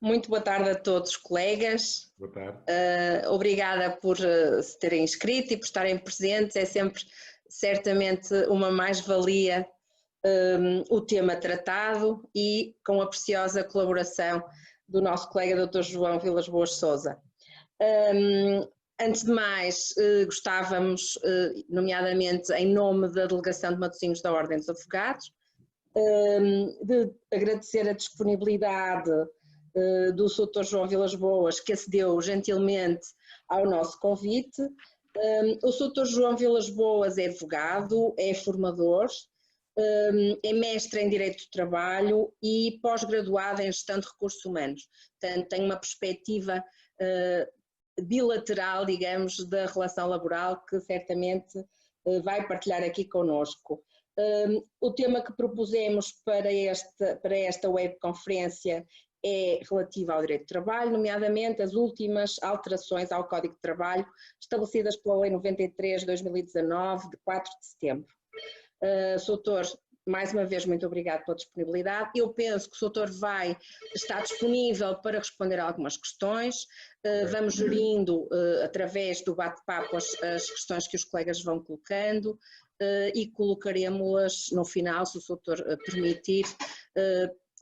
Muito boa tarde a todos, colegas. Boa tarde. Obrigada por se terem inscrito e por estarem presentes. É sempre, certamente, uma mais-valia o tema tratado e com a preciosa colaboração do nosso colega Dr. João Vilas Boas Sousa. Antes de mais, gostávamos, nomeadamente em nome da Delegação de Matosinhos da Ordem dos Advogados, de agradecer a disponibilidade do Dr. João Vilas Boas, que acedeu gentilmente ao nosso convite. O Dr. João Vilas Boas é advogado, é formador, é mestre em Direito do Trabalho e pós-graduado em Gestão de Recursos Humanos. Portanto, tem uma perspectiva bilateral, digamos, da relação laboral que certamente vai partilhar aqui connosco. O tema que propusemos para esta webconferência é relativo ao direito do trabalho, nomeadamente as últimas alterações ao Código de Trabalho estabelecidas pela Lei 93 de 2019, de 4 de setembro. Doutor, mais uma vez, muito obrigado pela disponibilidade. Eu penso que o doutor vai estar disponível para responder a algumas questões. Vamos gerindo, através do bate-papo, as questões que os colegas vão colocando e colocaremos-las no final, se o doutor permitir.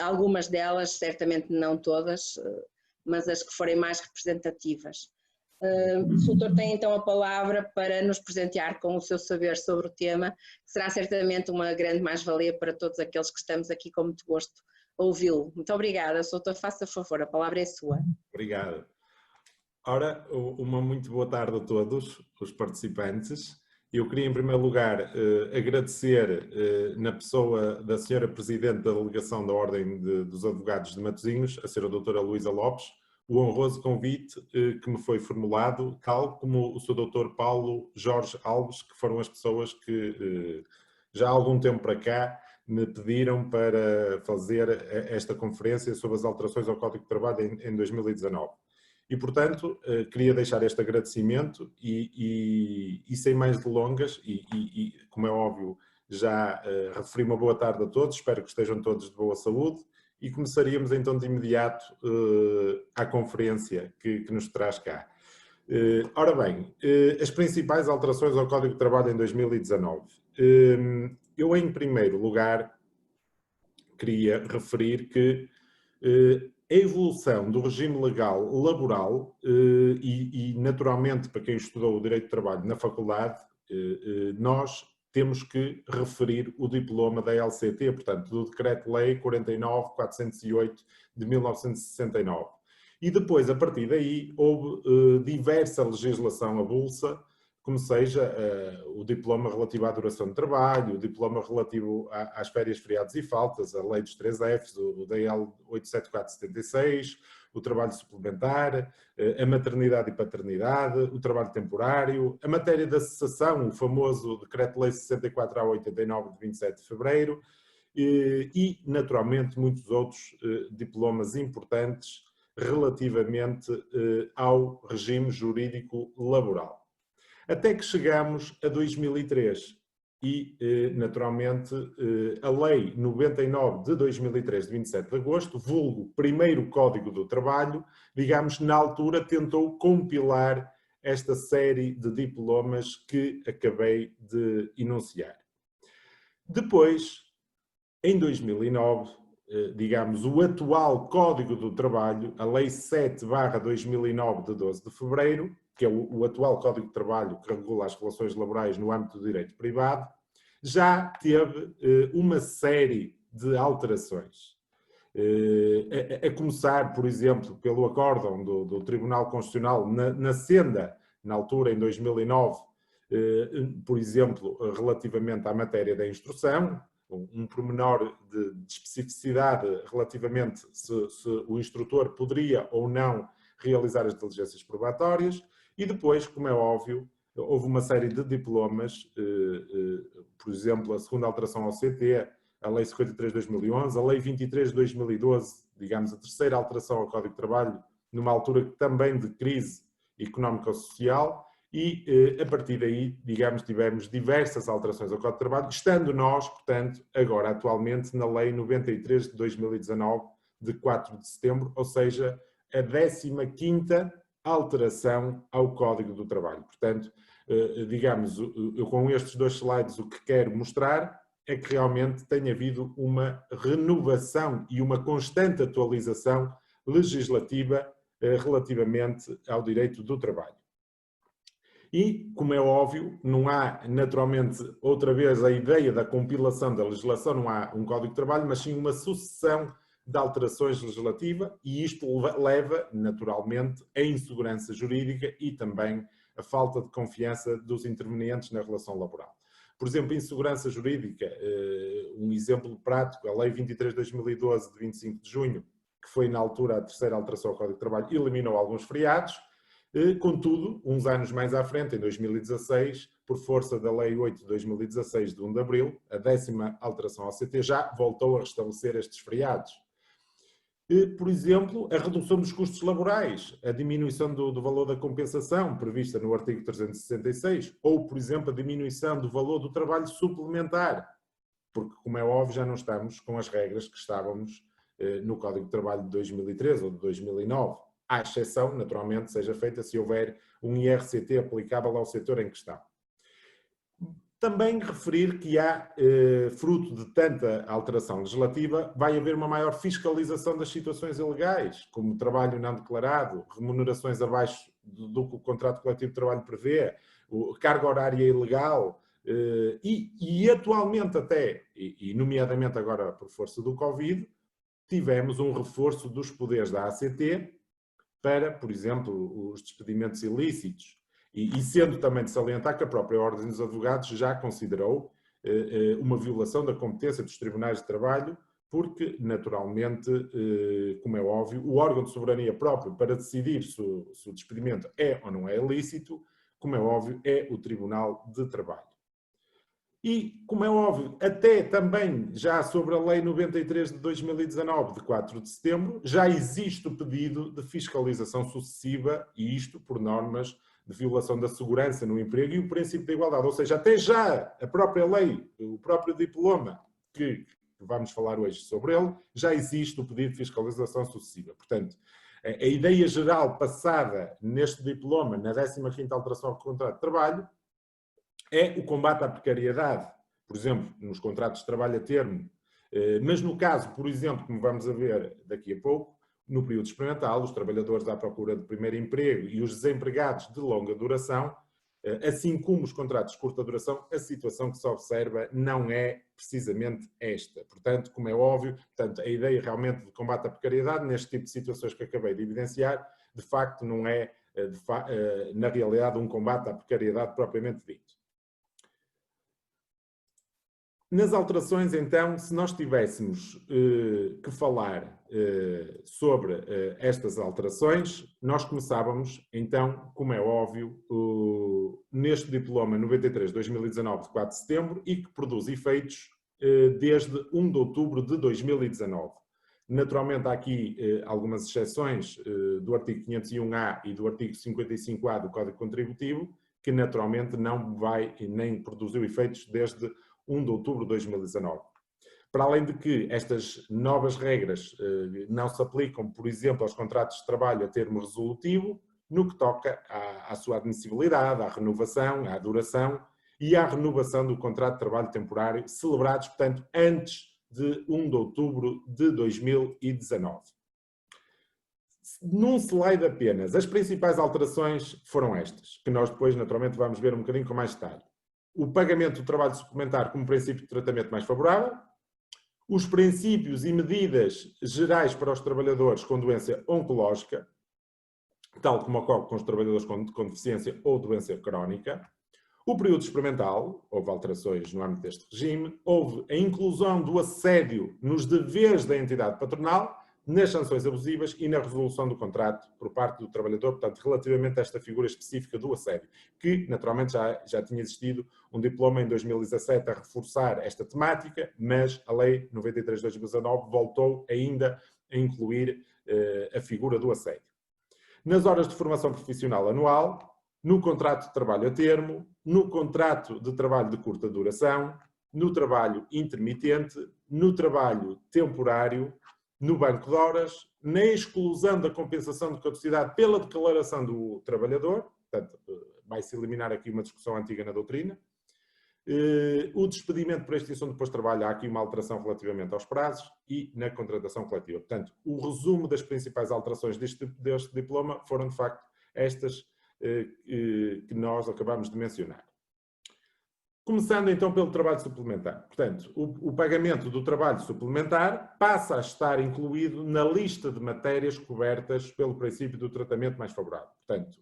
Algumas delas, certamente não todas, mas as que forem mais representativas. O doutor tem então a palavra para nos presentear com o seu saber sobre o tema, que será certamente uma grande mais-valia para todos aqueles que estamos aqui com muito gosto a ouvi-lo. Muito obrigada, doutor, faça favor, a palavra é sua. Obrigado. Ora, uma muito boa tarde a todos os participantes. Eu queria, em primeiro lugar, agradecer, na pessoa da senhora Presidente da Delegação da Ordem dos Advogados de Matosinhos, a senhora doutora Luísa Lopes, o honroso convite que me foi formulado, tal como o Sr. Dr. Paulo Jorge Alves, que foram as pessoas que já há algum tempo para cá me pediram para fazer esta conferência sobre as alterações ao Código de Trabalho em 2019. E, portanto, queria deixar este agradecimento e sem mais delongas, e como é óbvio, já referi uma boa tarde a todos, espero que estejam todos de boa saúde, e começaríamos então de imediato a conferência que nos traz cá. Ora bem, as principais alterações ao Código de Trabalho em 2019. Eu, em primeiro lugar, queria referir que a evolução do regime legal laboral e, naturalmente, para quem estudou o Direito do Trabalho na faculdade, nós temos que referir o diploma da LCT, portanto, do Decreto-Lei 49.408 de 1969. E depois, a partir daí, houve diversa legislação avulsa, como seja o diploma relativo à duração de trabalho, o diploma relativo às férias, feriados e faltas, a lei dos 3Fs, o DL 874/76, o trabalho suplementar, a maternidade e paternidade, o trabalho temporário, a matéria da cessação, o famoso Decreto-Lei 64/89 de 27 de fevereiro e, naturalmente, muitos outros diplomas importantes relativamente ao regime jurídico laboral. Até que chegamos a 2003 e, naturalmente, a Lei 99 de 2003, de 27 de agosto, vulgo primeiro Código do Trabalho, digamos, na altura tentou compilar esta série de diplomas que acabei de enunciar. Depois, em 2009, digamos, o atual Código do Trabalho, a Lei 7/2009, de 12 de fevereiro, que é o atual Código de Trabalho que regula as relações laborais no âmbito do direito privado, já teve uma série de alterações. A começar, por exemplo, pelo acórdão do Tribunal Constitucional na Senda, na altura, em 2009, por exemplo, relativamente à matéria da instrução, um pormenor de especificidade relativamente se o instrutor poderia ou não realizar as diligências probatórias. E depois, como é óbvio, houve uma série de diplomas, por exemplo, a segunda alteração ao CT, a Lei 53 de 2011, a Lei 23 de 2012, digamos, a terceira alteração ao Código de Trabalho, numa altura também de crise económico-social, e a partir daí, digamos, tivemos diversas alterações ao Código de Trabalho, estando nós, portanto, agora atualmente na Lei 93 de 2019, de 4 de setembro, ou seja, a 15ª alteração ao Código do Trabalho. Portanto, digamos, eu com estes 2 slides o que quero mostrar é que realmente tem havido uma renovação e uma constante atualização legislativa relativamente ao direito do trabalho. E, como é óbvio, não há naturalmente outra vez a ideia da compilação da legislação, não há um Código de Trabalho, mas sim uma sucessão de alterações legislativas e isto leva naturalmente à insegurança jurídica e também a falta de confiança dos intervenientes na relação laboral. Por exemplo, insegurança jurídica, um exemplo prático, a Lei 23 de 2012 de 25 de junho, que foi na altura a 3ª alteração ao Código de Trabalho, eliminou alguns feriados. Contudo, uns anos mais à frente, em 2016, por força da Lei 8 de 2016, de 1 de abril, a 10ª alteração ao CT já voltou a restabelecer estes feriados. Por exemplo, a redução dos custos laborais, a diminuição do valor da compensação prevista no artigo 366, ou, por exemplo, a diminuição do valor do trabalho suplementar, porque, como é óbvio, já não estamos com as regras que estávamos no Código de Trabalho de 2013 ou de 2009. À exceção, naturalmente, seja feita se houver um IRCT aplicável ao setor em questão. Também referir que há, fruto de tanta alteração legislativa, vai haver uma maior fiscalização das situações ilegais, como trabalho não declarado, remunerações abaixo do que o contrato coletivo de trabalho prevê, carga horária ilegal e atualmente até, e nomeadamente agora por força do Covid, tivemos um reforço dos poderes da ACT para, por exemplo, os despedimentos ilícitos. E sendo também de salientar que a própria Ordem dos Advogados já considerou uma violação da competência dos tribunais de trabalho, porque, naturalmente, como é óbvio, o órgão de soberania próprio para decidir se o despedimento é ou não é ilícito, como é óbvio, é o Tribunal de Trabalho. E, como é óbvio, até também já sobre a Lei 93 de 2019, de 4 de setembro, já existe o pedido de fiscalização sucessiva, e isto por normas de violação da segurança no emprego e o princípio da igualdade. Ou seja, até já a própria lei, o próprio diploma, que vamos falar hoje sobre ele, já existe o pedido de fiscalização sucessiva. Portanto, a ideia geral passada neste diploma, na 15ª alteração ao contrato de trabalho, é o combate à precariedade, por exemplo, nos contratos de trabalho a termo, mas no caso, por exemplo, como vamos a ver daqui a pouco, no período experimental, os trabalhadores à procura de primeiro emprego e os desempregados de longa duração, assim como os contratos de curta duração, a situação que se observa não é precisamente esta. Portanto, como é óbvio, portanto, a ideia realmente de combate à precariedade, neste tipo de situações que acabei de evidenciar, de facto não é, na realidade, um combate à precariedade propriamente dito. Nas alterações, então, se nós tivéssemos que falar sobre estas alterações, nós começávamos, então, como é óbvio, neste diploma 93 de 2019, de 4 de setembro, e que produz efeitos desde 1 de outubro de 2019. Naturalmente, há aqui algumas exceções do artigo 501A e do artigo 55A do Código Contributivo, que naturalmente não vai nem produziu efeitos desde 1 de outubro de 2019. Para além de que estas novas regras não se aplicam, por exemplo, aos contratos de trabalho a termo resolutivo, no que toca à sua admissibilidade, à renovação, à duração e à renovação do contrato de trabalho temporário, celebrados, portanto, antes de 1 de outubro de 2019. Num slide apenas, as principais alterações foram estas, que nós depois, naturalmente, vamos ver um bocadinho com mais detalhe. O pagamento do trabalho suplementar como princípio de tratamento mais favorável, os princípios e medidas gerais para os trabalhadores com doença oncológica, tal como ocorre com os trabalhadores com deficiência ou doença crónica, o período experimental, houve alterações no âmbito deste regime, houve a inclusão do assédio nos deveres da entidade patronal, nas sanções abusivas e na resolução do contrato por parte do trabalhador, portanto, relativamente a esta figura específica do assédio, que naturalmente já tinha existido um diploma em 2017 a reforçar esta temática, mas a Lei 93 de 2019 voltou ainda a incluir a figura do assédio. Nas horas de formação profissional anual, no contrato de trabalho a termo, no contrato de trabalho de curta duração, no trabalho intermitente, no trabalho temporário, no banco de horas, na exclusão da compensação de caducidade pela declaração do trabalhador, portanto, vai-se eliminar aqui uma discussão antiga na doutrina, o despedimento por extinção do posto de trabalho, há aqui uma alteração relativamente aos prazos, e na contratação coletiva. Portanto, o resumo das principais alterações deste diploma foram, de facto, estas que nós acabamos de mencionar. Começando então pelo trabalho suplementar. Portanto, o pagamento do trabalho suplementar passa a estar incluído na lista de matérias cobertas pelo princípio do tratamento mais favorável. Portanto,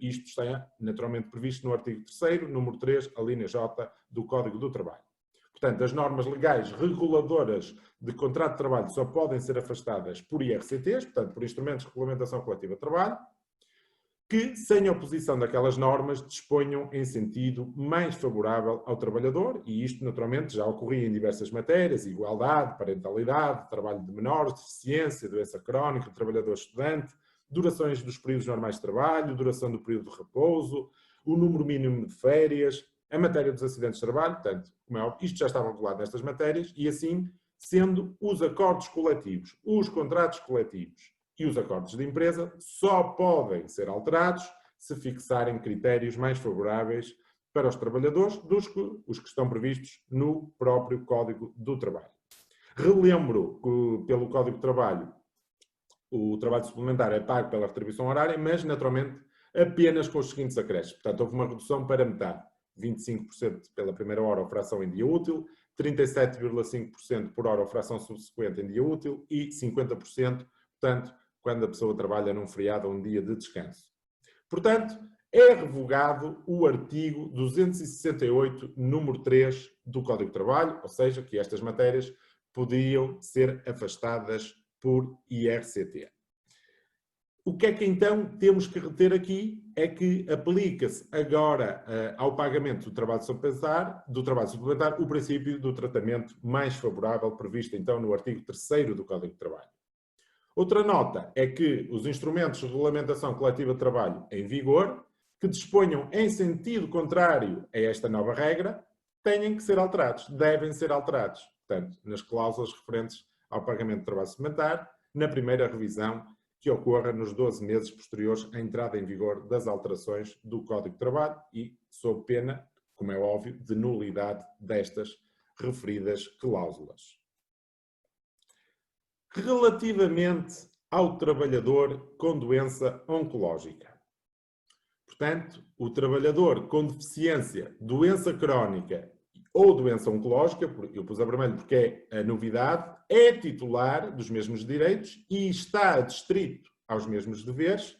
isto está naturalmente previsto no artigo 3º, número 3, a linha J do Código do Trabalho. Portanto, as normas legais reguladoras de contrato de trabalho só podem ser afastadas por IRCTs, portanto, por instrumentos de regulamentação coletiva de trabalho, que, sem oposição daquelas normas, disponham em sentido mais favorável ao trabalhador, e isto, naturalmente, já ocorria em diversas matérias: igualdade, parentalidade, trabalho de menores, deficiência, doença crónica, trabalhador estudante, durações dos períodos normais de trabalho, duração do período de repouso, o número mínimo de férias, a matéria dos acidentes de trabalho. Portanto, como é óbvio, isto já estava regulado nestas matérias, e assim, sendo os acordos coletivos, os contratos coletivos e os acordos de empresa só podem ser alterados se fixarem critérios mais favoráveis para os trabalhadores dos que os que estão previstos no próprio Código do Trabalho. Relembro que, pelo Código do Trabalho, o trabalho suplementar é pago pela retribuição horária, mas, naturalmente, apenas com os seguintes acréscimos. Portanto, houve uma redução para metade: 25% pela primeira hora ou fração em dia útil, 37,5% por hora ou fração subsequente em dia útil e 50%, portanto, quando a pessoa trabalha num feriado ou um dia de descanso. Portanto, é revogado o artigo 268, número 3 do Código de Trabalho, ou seja, que estas matérias podiam ser afastadas por IRCT. O que é que então temos que reter aqui? É que aplica-se agora ao pagamento do trabalho suplementar o princípio do tratamento mais favorável previsto então no artigo 3º do Código de Trabalho. Outra nota é que os instrumentos de regulamentação coletiva de trabalho em vigor, que disponham em sentido contrário a esta nova regra, têm que ser alterados, devem ser alterados. Portanto, nas cláusulas referentes ao pagamento de trabalho suplementar, na primeira revisão que ocorra nos 12 meses posteriores à entrada em vigor das alterações do Código de Trabalho e sob pena, como é óbvio, de nulidade destas referidas cláusulas. Relativamente ao trabalhador com doença oncológica. Portanto, o trabalhador com deficiência, doença crónica ou doença oncológica, eu pus a vermelho porque é a novidade, é titular dos mesmos direitos e está adstrito aos mesmos deveres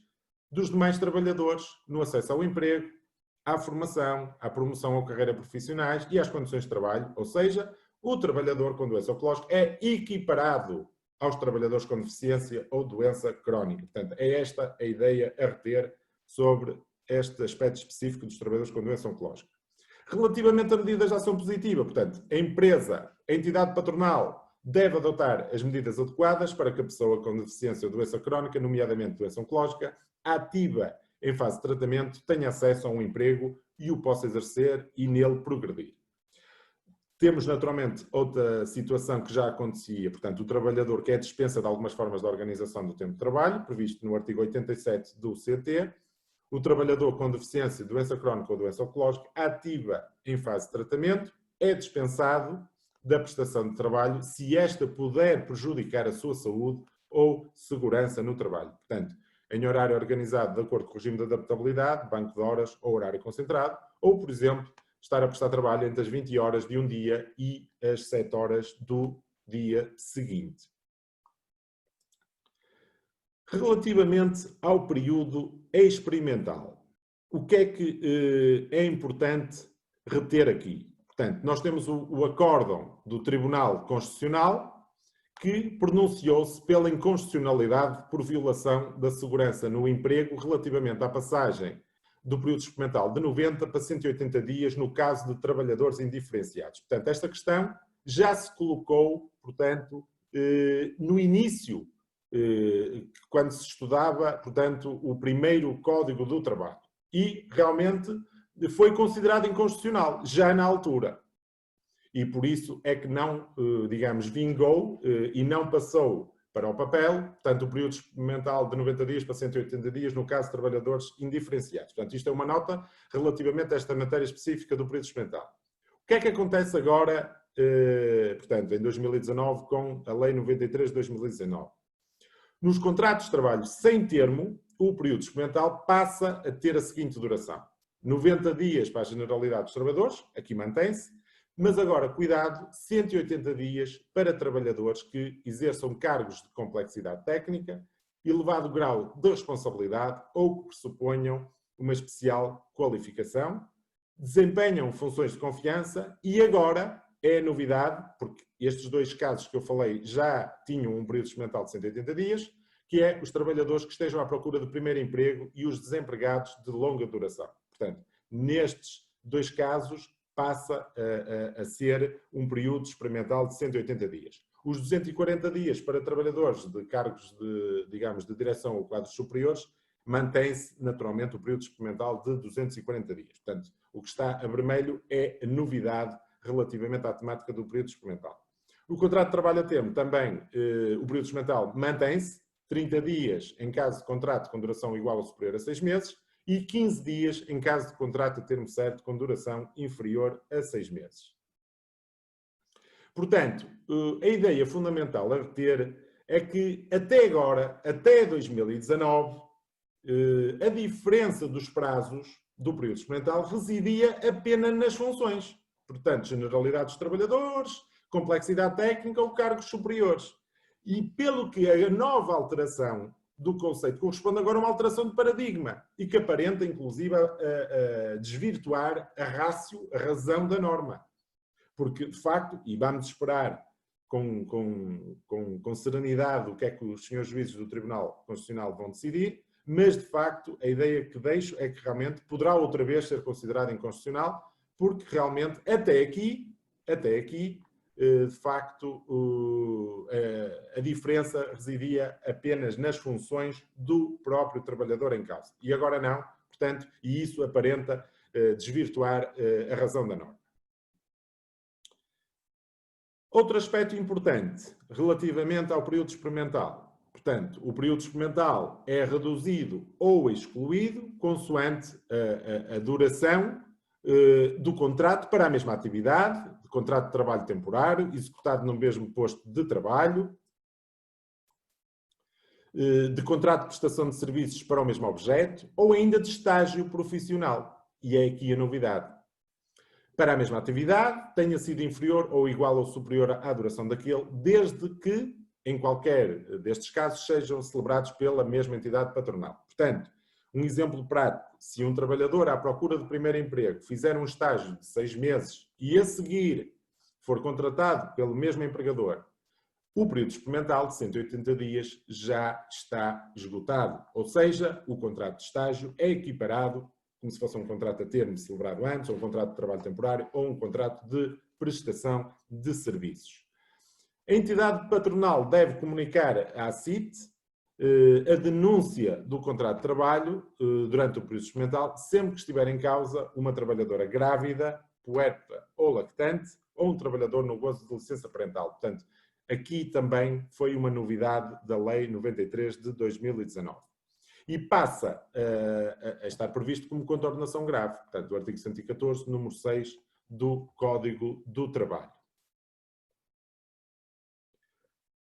dos demais trabalhadores no acesso ao emprego, à formação, à promoção ou carreira profissionais e às condições de trabalho, ou seja, o trabalhador com doença oncológica é equiparado aos trabalhadores com deficiência ou doença crónica. Portanto, é esta a ideia a reter sobre este aspecto específico dos trabalhadores com doença oncológica. Relativamente a medidas de ação positiva, portanto, a empresa, a entidade patronal, deve adotar as medidas adequadas para que a pessoa com deficiência ou doença crónica, nomeadamente doença oncológica, ativa em fase de tratamento, tenha acesso a um emprego e o possa exercer e nele progredir. Temos, naturalmente, outra situação que já acontecia, portanto, o trabalhador que é dispensa de algumas formas de organização do tempo de trabalho, previsto no artigo 87 do CT, o trabalhador com deficiência, doença crónica ou doença oncológica, ativa em fase de tratamento, é dispensado da prestação de trabalho se esta puder prejudicar a sua saúde ou segurança no trabalho. Portanto, em horário organizado de acordo com o regime de adaptabilidade, banco de horas ou horário concentrado, ou, por exemplo, estar a prestar trabalho entre as 20 horas de um dia e as 7 horas do dia seguinte. Relativamente ao período experimental, o que é que é importante reter aqui? Portanto, nós temos o acórdão do Tribunal Constitucional que pronunciou-se pela inconstitucionalidade por violação da segurança no emprego relativamente à passagem do período experimental de 90 para 180 dias no caso de trabalhadores indiferenciados. Portanto, esta questão já se colocou, portanto, no início, quando se estudava, portanto, o primeiro Código do Trabalho. E, realmente, foi considerado inconstitucional, já na altura. E, por isso, é que não, digamos, vingou e não passou para o papel, portanto, o período experimental de 90 dias para 180 dias, no caso de trabalhadores indiferenciados. Portanto, isto é uma nota relativamente a esta matéria específica do período experimental. O que é que acontece agora, portanto, em 2019, com a Lei 93 de 2019? Nos contratos de trabalho sem termo, o período experimental passa a ter a seguinte duração: 90 dias para a generalidade dos trabalhadores, aqui mantém-se, mas agora, cuidado, 180 dias para trabalhadores que exerçam cargos de complexidade técnica, elevado grau de responsabilidade ou que pressuponham uma especial qualificação, desempenham funções de confiança e agora é a novidade, porque estes dois casos que eu falei já tinham um período experimental de 180 dias, que é os trabalhadores que estejam à procura de primeiro emprego e os desempregados de longa duração. Portanto, nestes dois casos passa a ser um período experimental de 180 dias. Os 240 dias para trabalhadores de cargos de, digamos, de direção ou quadros superiores, mantém-se naturalmente o período experimental de 240 dias. Portanto, o que está a vermelho é a novidade relativamente à temática do período experimental. No contrato de trabalho a termo também o período experimental mantém-se, 30 dias em caso de contrato com duração igual ou superior a 6 meses e 15 dias em caso de contrato a termo certo com duração inferior a 6 meses. Portanto, a ideia fundamental a reter é que até agora, até 2019, a diferença dos prazos do período experimental residia apenas nas funções. Portanto, generalidade dos trabalhadores, complexidade técnica ou cargos superiores. E pelo que a nova alteração do conceito corresponde agora a uma alteração de paradigma e que aparenta, inclusive, a desvirtuar a ratio, a razão da norma. Porque, de facto, e vamos esperar com serenidade o que é que os senhores juízes do Tribunal Constitucional vão decidir, mas, de facto, a ideia que deixo é que realmente poderá outra vez ser considerado inconstitucional, porque realmente, até aqui, de facto, a diferença residia apenas nas funções do próprio trabalhador em causa. E agora não, portanto, e isso aparenta desvirtuar a razão da norma. Outro aspecto importante, relativamente ao período experimental. Portanto, o período experimental é reduzido ou excluído consoante a duração do contrato para a mesma atividade, de contrato de trabalho temporário, executado no mesmo posto de trabalho, de contrato de prestação de serviços para o mesmo objeto, ou ainda de estágio profissional. E é aqui a novidade. Para a mesma atividade, tenha sido inferior ou igual ou superior à duração daquele, desde que, em qualquer destes casos, sejam celebrados pela mesma entidade patronal. Portanto, um exemplo prático, se um trabalhador à procura de primeiro emprego fizer um estágio de 6 meses e a seguir for contratado pelo mesmo empregador, o período experimental de 180 dias já está esgotado. Ou seja, o contrato de estágio é equiparado como se fosse um contrato a termo celebrado antes, ou um contrato de trabalho temporário, ou um contrato de prestação de serviços. A entidade patronal deve comunicar à CIT a denúncia do contrato de trabalho durante o período experimental, sempre que estiver em causa uma trabalhadora grávida, puérpera ou lactante, ou um trabalhador no gozo de licença parental. Portanto, aqui também foi uma novidade da Lei 93 de 2019. E passa a estar previsto como contornação grave, portanto, do artigo 114, número 6 do Código do Trabalho.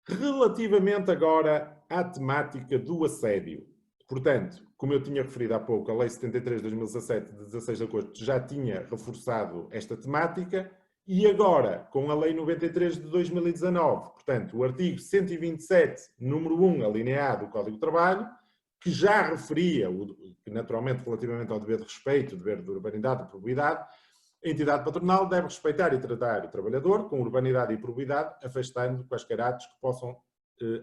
Relativamente agora à temática do assédio. Portanto, como eu tinha referido há pouco, a Lei 73 de 2017, de 16 de agosto, já tinha reforçado esta temática e agora, com a Lei 93 de 2019, portanto, o artigo 127, número 1, alineado A do Código do Trabalho, que já referia, naturalmente, relativamente ao dever de respeito, dever de urbanidade e probidade, a entidade patronal deve respeitar e tratar o trabalhador com urbanidade e probidade, afastando quaisquer atos que possam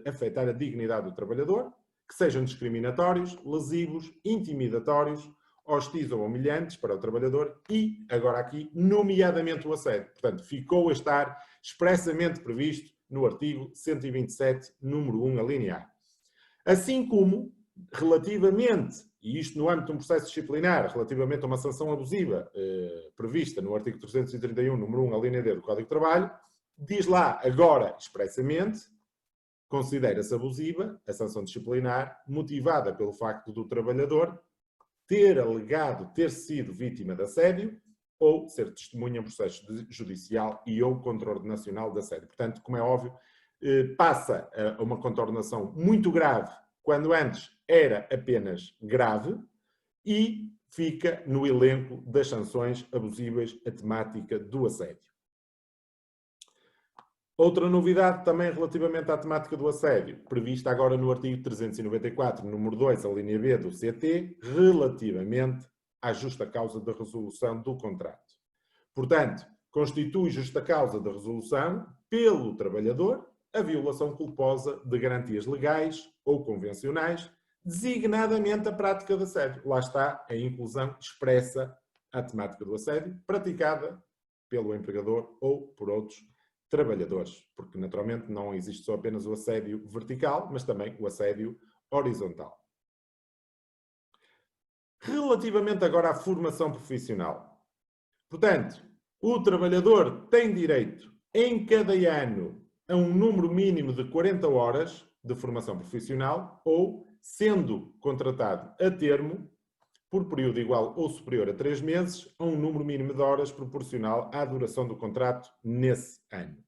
afetar a dignidade do trabalhador, que sejam discriminatórios, lesivos, intimidatórios, hostis ou humilhantes para o trabalhador e, agora aqui, nomeadamente o assédio. Portanto, ficou a estar expressamente previsto no artigo 127, número 1, alineado. Assim como, relativamente, e isto no âmbito de um processo disciplinar, relativamente a uma sanção abusiva prevista no artigo 331, número 1, a linha D do Código de Trabalho, diz lá agora expressamente considera-se abusiva a sanção disciplinar motivada pelo facto do trabalhador ter alegado ter sido vítima de assédio ou ser testemunha em processo judicial e ou contraordenacional de assédio. Portanto, como é óbvio, passa a uma contraordenação muito grave, quando antes era apenas grave, e fica no elenco das sanções abusivas a temática do assédio. Outra novidade também relativamente à temática do assédio, prevista agora no artigo 394, número 2, a linha B do CT, relativamente à justa causa da resolução do contrato. Portanto, constitui justa causa da resolução pelo trabalhador a violação culposa de garantias legais ou convencionais, designadamente a prática de assédio. Lá está a inclusão expressa à temática do assédio, praticada pelo empregador ou por outros trabalhadores, porque naturalmente não existe só apenas o assédio vertical, mas também o assédio horizontal. Relativamente agora à formação profissional. Portanto, o trabalhador tem direito em cada ano a um número mínimo de 40 horas de formação profissional ou, sendo contratado a termo, por período igual ou superior a 3 meses, a um número mínimo de horas proporcional à duração do contrato nesse ano.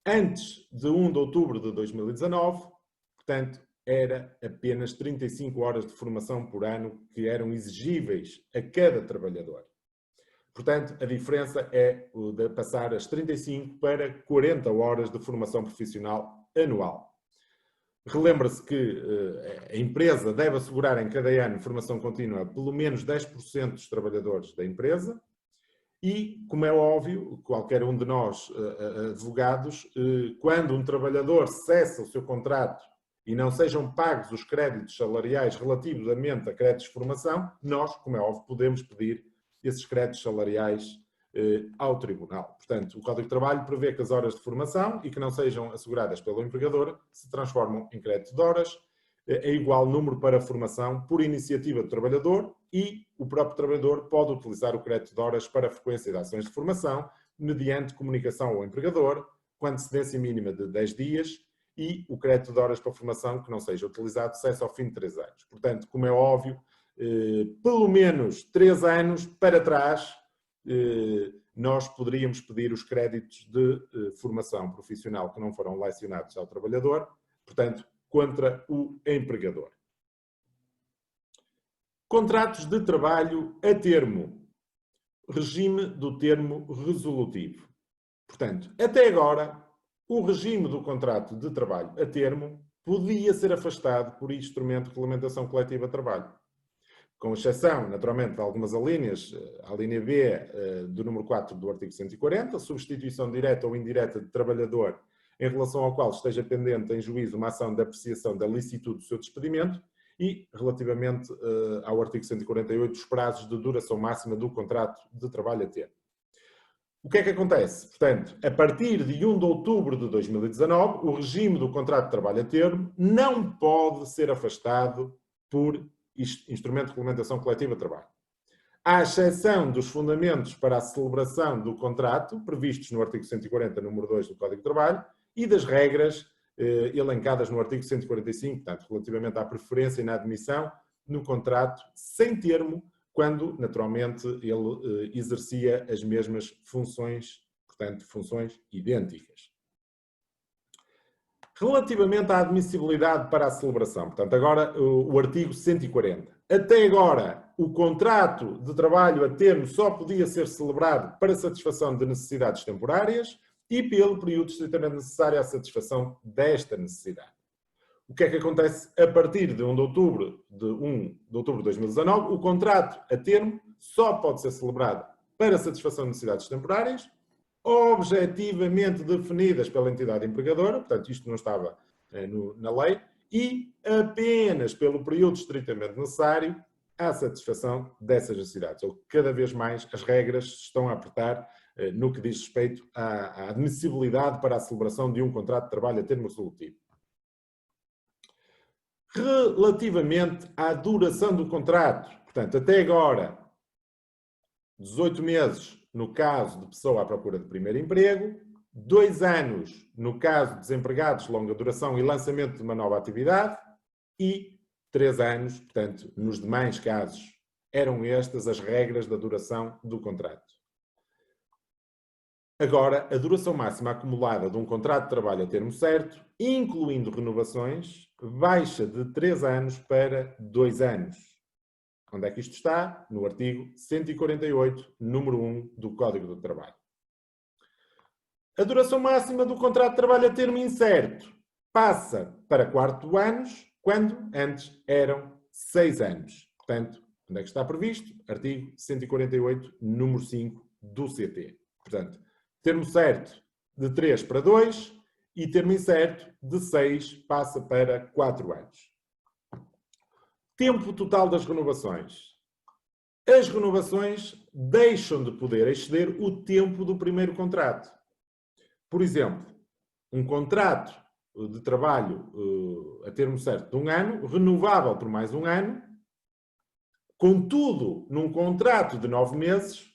Antes de 1 de outubro de 2019, portanto, era apenas 35 horas de formação por ano que eram exigíveis a cada trabalhador. Portanto, a diferença é de passar as 35 para 40 horas de formação profissional anual. Relembra-se que a empresa deve assegurar em cada ano formação contínua a pelo menos 10% dos trabalhadores da empresa e, como é óbvio, qualquer um de nós, advogados, quando um trabalhador cessa o seu contrato e não sejam pagos os créditos salariais relativamente a créditos de formação, nós, como é óbvio, podemos pedir esses créditos salariais ao Tribunal. Portanto, o Código de Trabalho prevê que as horas de formação e que não sejam asseguradas pelo empregador se transformam em crédito de horas, a igual número para formação por iniciativa do trabalhador e o próprio trabalhador pode utilizar o crédito de horas para a frequência de ações de formação mediante comunicação ao empregador com antecedência mínima de 10 dias e o crédito de horas para formação que não seja utilizado cessa ao fim de 3 anos. Portanto, como é óbvio, pelo menos 3 anos para trás, nós poderíamos pedir os créditos de formação profissional que não foram lecionados ao trabalhador, portanto, contra o empregador. Contratos de trabalho a termo. Regime do termo resolutivo. Portanto, até agora, o regime do contrato de trabalho a termo podia ser afastado por instrumento de regulamentação coletiva de trabalho. Com exceção, naturalmente, de algumas alíneas, a linha B do número 4 do artigo 140, substituição direta ou indireta de trabalhador em relação ao qual esteja pendente em juízo uma ação de apreciação da licitude do seu despedimento e, relativamente ao artigo 148, os prazos de duração máxima do contrato de trabalho a termo. O que é que acontece? Portanto, a partir de 1 de outubro de 2019, o regime do contrato de trabalho a termo não pode ser afastado por instrumento de regulamentação coletiva de trabalho. À exceção dos fundamentos para a celebração do contrato, previstos no artigo 140, número 2 do Código de Trabalho, e das regras elencadas no artigo 145, portanto, relativamente à preferência e na admissão no contrato sem termo, quando, naturalmente, ele exercia as mesmas funções, portanto, funções idênticas. Relativamente à admissibilidade para a celebração, portanto, agora o artigo 140. Até agora, o contrato de trabalho a termo só podia ser celebrado para satisfação de necessidades temporárias e pelo período estritamente necessário à satisfação desta necessidade. O que é que acontece a partir de 1 de outubro de 2019? O contrato a termo só pode ser celebrado para satisfação de necessidades temporárias, objetivamente definidas pela entidade empregadora, portanto isto não estava na lei, e apenas pelo período estritamente necessário à satisfação dessas necessidades. Ou cada vez mais as regras estão a apertar no que diz respeito à admissibilidade para a celebração de um contrato de trabalho a termo resolutivo. Relativamente à duração do contrato, portanto, até agora, 18 meses no caso de pessoa à procura de primeiro emprego, 2 anos no caso de desempregados de longa duração e lançamento de uma nova atividade e 3 anos, portanto, nos demais casos. Eram estas as regras da duração do contrato. Agora, a duração máxima acumulada de um contrato de trabalho a termo certo, incluindo renovações, baixa de 3 anos para 2 anos. Onde é que isto está? No artigo 148, número 1 do Código do Trabalho. A duração máxima do contrato de trabalho a termo incerto passa para 4 anos, quando antes eram 6 anos. Portanto, onde é que está previsto? Artigo 148, número 5 do CT. Portanto, termo certo de 3 para 2 e termo incerto de 6 passa para 4 anos. Tempo total das renovações. As renovações deixam de poder exceder o tempo do primeiro contrato. Por exemplo, um contrato de trabalho a termo certo de 1 ano, renovável por mais 1 ano, contudo, num contrato de 9 meses,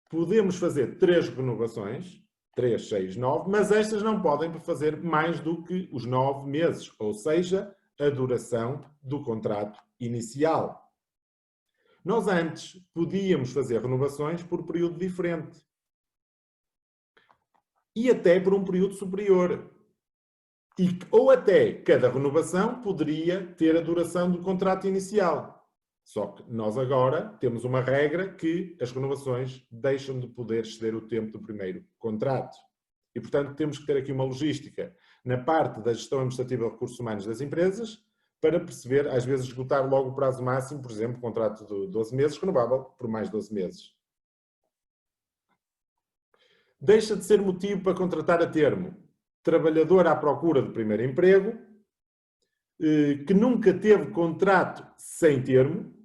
podemos fazer 3 renovações, 3, 6, 9, mas estas não podem fazer mais do que os 9 meses, ou seja, a duração do contrato inicial. Nós antes podíamos fazer renovações por período diferente. E até por um período superior. Ou até cada renovação poderia ter a duração do contrato inicial. Só que nós agora temos uma regra que as renovações deixam de poder exceder o tempo do primeiro contrato. E, portanto, temos que ter aqui uma logística na parte da gestão administrativa de recursos humanos das empresas para perceber, às vezes, esgotar logo o prazo máximo, por exemplo, contrato de 12 meses, renovável por mais 12 meses. Deixa de ser motivo para contratar a termo. Trabalhador à procura de primeiro emprego, que nunca teve contrato sem termo.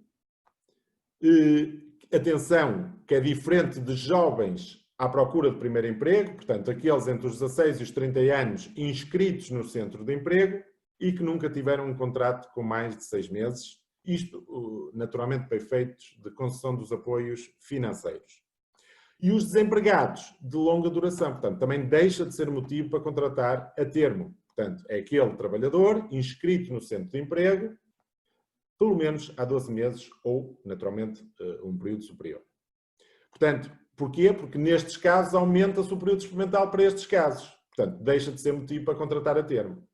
Atenção, que é diferente de jovens à procura de primeiro emprego, portanto, aqueles entre os 16 e os 30 anos inscritos no centro de emprego e que nunca tiveram um contrato com mais de 6 meses. Isto, naturalmente, para efeitos de concessão dos apoios financeiros. E os desempregados de longa duração, portanto, também deixa de ser motivo para contratar a termo. Portanto, é aquele trabalhador inscrito no centro de emprego, pelo menos há 12 meses ou, naturalmente, um período superior. Portanto, porquê? Porque nestes casos aumenta-se o período experimental para estes casos. Portanto, deixa de ser motivo para contratar a termo.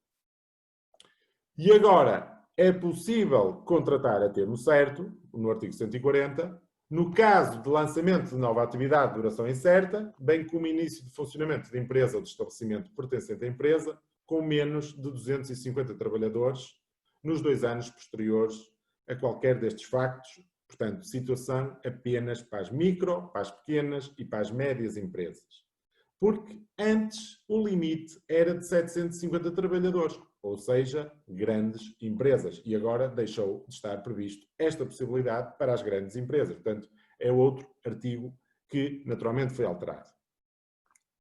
E agora, é possível contratar a termo certo, no artigo 140, no caso de lançamento de nova atividade de duração incerta, bem como início de funcionamento de empresa ou de estabelecimento pertencente à empresa, com menos de 250 trabalhadores, nos 2 anos posteriores a qualquer destes factos. Portanto, situação apenas para as micro, para as pequenas e para as médias empresas. Porque antes o limite era de 750 trabalhadores, ou seja, grandes empresas. E agora deixou de estar previsto esta possibilidade para as grandes empresas. Portanto, é outro artigo que naturalmente foi alterado.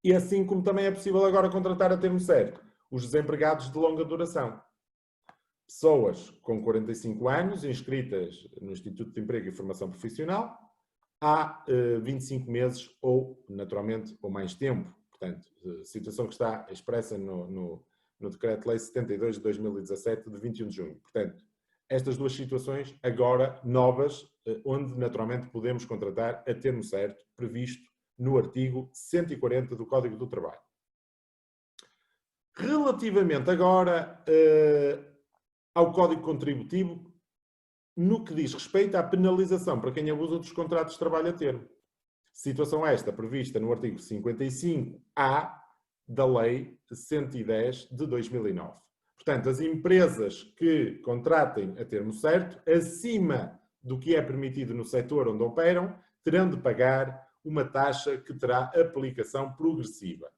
E assim como também é possível agora contratar a termo certo os desempregados de longa duração. Pessoas com 45 anos inscritas no Instituto de Emprego e Formação Profissional há 25 meses ou, naturalmente, ou mais tempo. Portanto, situação que está expressa no Decreto-Lei 72 de 2017, de 21 de junho. Portanto, estas duas situações agora novas, onde naturalmente podemos contratar a termo certo, previsto no artigo 140 do Código do Trabalho. Relativamente agora ao Código Contributivo, no que diz respeito à penalização para quem abusa dos contratos de trabalho a termo. Situação esta prevista no artigo 55A da Lei 110 de 2009. Portanto, as empresas que contratem a termo certo, acima do que é permitido no setor onde operam, terão de pagar uma taxa que terá aplicação progressiva.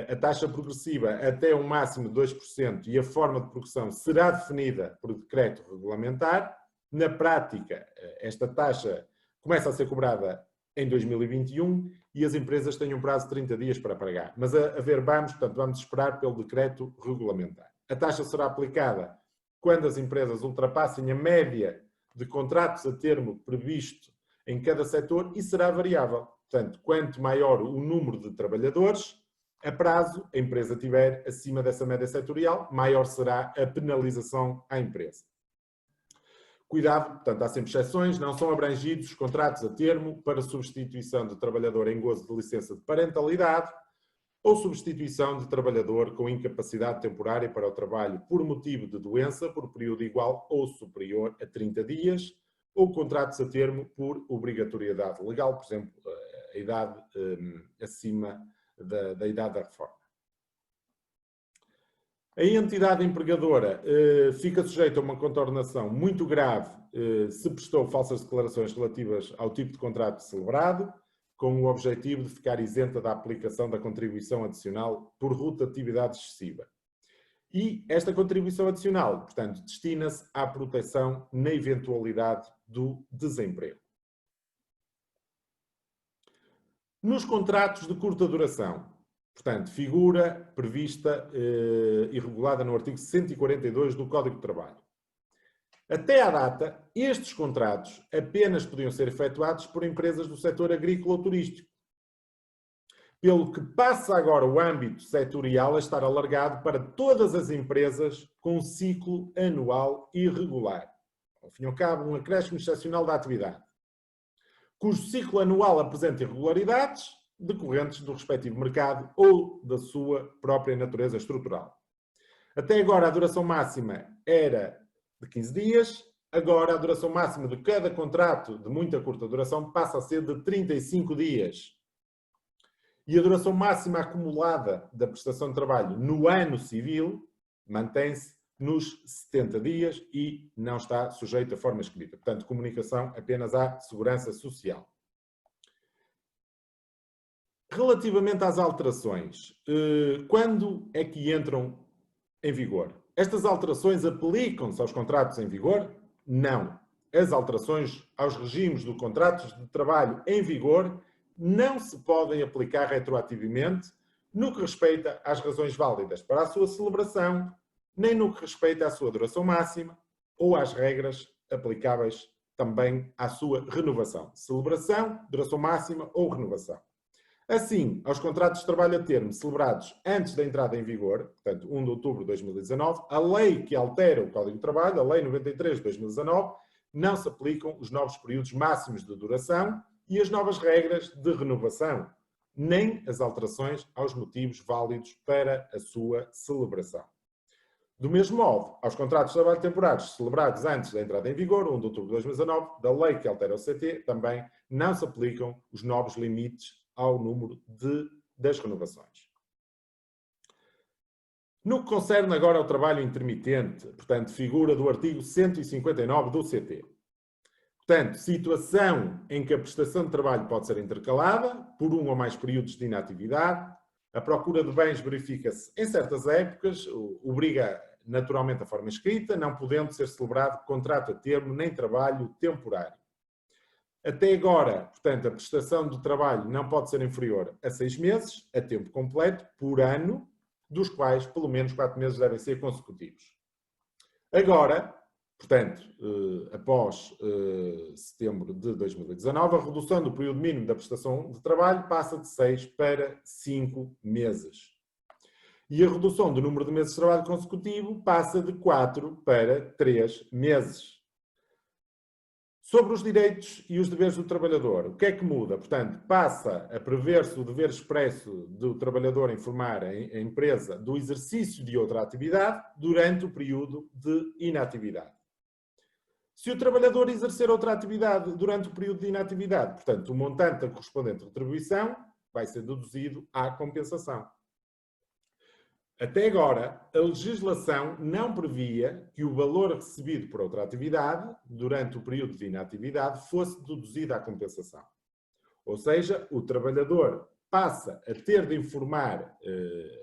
A taxa progressiva até um máximo de 2% e a forma de progressão será definida por decreto regulamentar. Na prática, esta taxa começa a ser cobrada em 2021 e as empresas têm um prazo de 30 dias para pagar. Mas a ver, portanto, vamos esperar pelo decreto regulamentar. A taxa será aplicada quando as empresas ultrapassem a média de contratos a termo previsto em cada setor e será variável. Portanto, quanto maior o número de trabalhadores, a prazo a empresa estiver acima dessa média setorial, maior será a penalização à empresa. Cuidado, portanto, há sempre exceções, não são abrangidos os contratos a termo para substituição de trabalhador em gozo de licença de parentalidade ou substituição de trabalhador com incapacidade temporária para o trabalho por motivo de doença por período igual ou superior a 30 dias, ou contratos a termo por obrigatoriedade legal, por exemplo, a idade acima da idade da reforma. A entidade empregadora fica sujeita a uma contornação muito grave se prestou falsas declarações relativas ao tipo de contrato celebrado, com o objetivo de ficar isenta da aplicação da contribuição adicional por rotatividade excessiva. E esta contribuição adicional, portanto, destina-se à proteção na eventualidade do desemprego. Nos contratos de curta duração, portanto, figura prevista e regulada no artigo 142 do Código de Trabalho. Até à data, estes contratos apenas podiam ser efetuados por empresas do setor agrícola ou turístico, pelo que passa agora o âmbito setorial a estar alargado para todas as empresas com ciclo anual irregular. Ao fim e ao cabo, um acréscimo excepcional da atividade, cujo ciclo anual apresenta irregularidades decorrentes do respectivo mercado ou da sua própria natureza estrutural. Até agora, a duração máxima era de 15 dias, agora a duração máxima de cada contrato de muita curta duração passa a ser de 35 dias. E a duração máxima acumulada da prestação de trabalho no ano civil mantém-se nos 70 dias e não está sujeito a forma escrita. Portanto, comunicação apenas à Segurança Social. Relativamente às alterações, quando é que entram em vigor? Estas alterações aplicam-se aos contratos em vigor? Não. As alterações aos regimes de contratos de trabalho em vigor não se podem aplicar retroativamente no que respeita às razões válidas para a sua celebração, nem no que respeita à sua duração máxima ou às regras aplicáveis também à sua renovação. Celebração, duração máxima ou renovação. Assim, aos contratos de trabalho a termo celebrados antes da entrada em vigor, portanto, 1 de outubro de 2019, a lei que altera o Código de Trabalho, a Lei 93 de 2019, não se aplicam os novos períodos máximos de duração e as novas regras de renovação, nem as alterações aos motivos válidos para a sua celebração. Do mesmo modo, aos contratos de trabalho temporários celebrados antes da entrada em vigor, 1 de outubro de 2019, da lei que altera o CT, também não se aplicam os novos limites ao número das renovações. No que concerne agora ao trabalho intermitente, portanto, figura do artigo 159 do CT. Portanto, situação em que a prestação de trabalho pode ser intercalada por um ou mais períodos de inatividade, a procura de bens verifica-se em certas épocas, obriga naturalmente a forma escrita, não podendo ser celebrado contrato a termo nem trabalho temporário. Até agora, portanto, a prestação de trabalho não pode ser inferior a 6 meses, a tempo completo, por ano, dos quais pelo menos 4 meses devem ser consecutivos. Agora, portanto, após setembro de 2019, a redução do período mínimo da prestação de trabalho passa de 6 para 5 meses. E a redução do número de meses de trabalho consecutivo passa de 4 para 3 meses. Sobre os direitos e os deveres do trabalhador, o que é que muda? Portanto, passa a prever-se o dever expresso do trabalhador informar a empresa do exercício de outra atividade durante o período de inatividade. Se o trabalhador exercer outra atividade durante o período de inatividade, portanto, o montante da correspondente retribuição vai ser deduzido à compensação. Até agora, a legislação não previa que o valor recebido por outra atividade, durante o período de inatividade, fosse deduzido à compensação. Ou seja, o trabalhador passa a ter de informar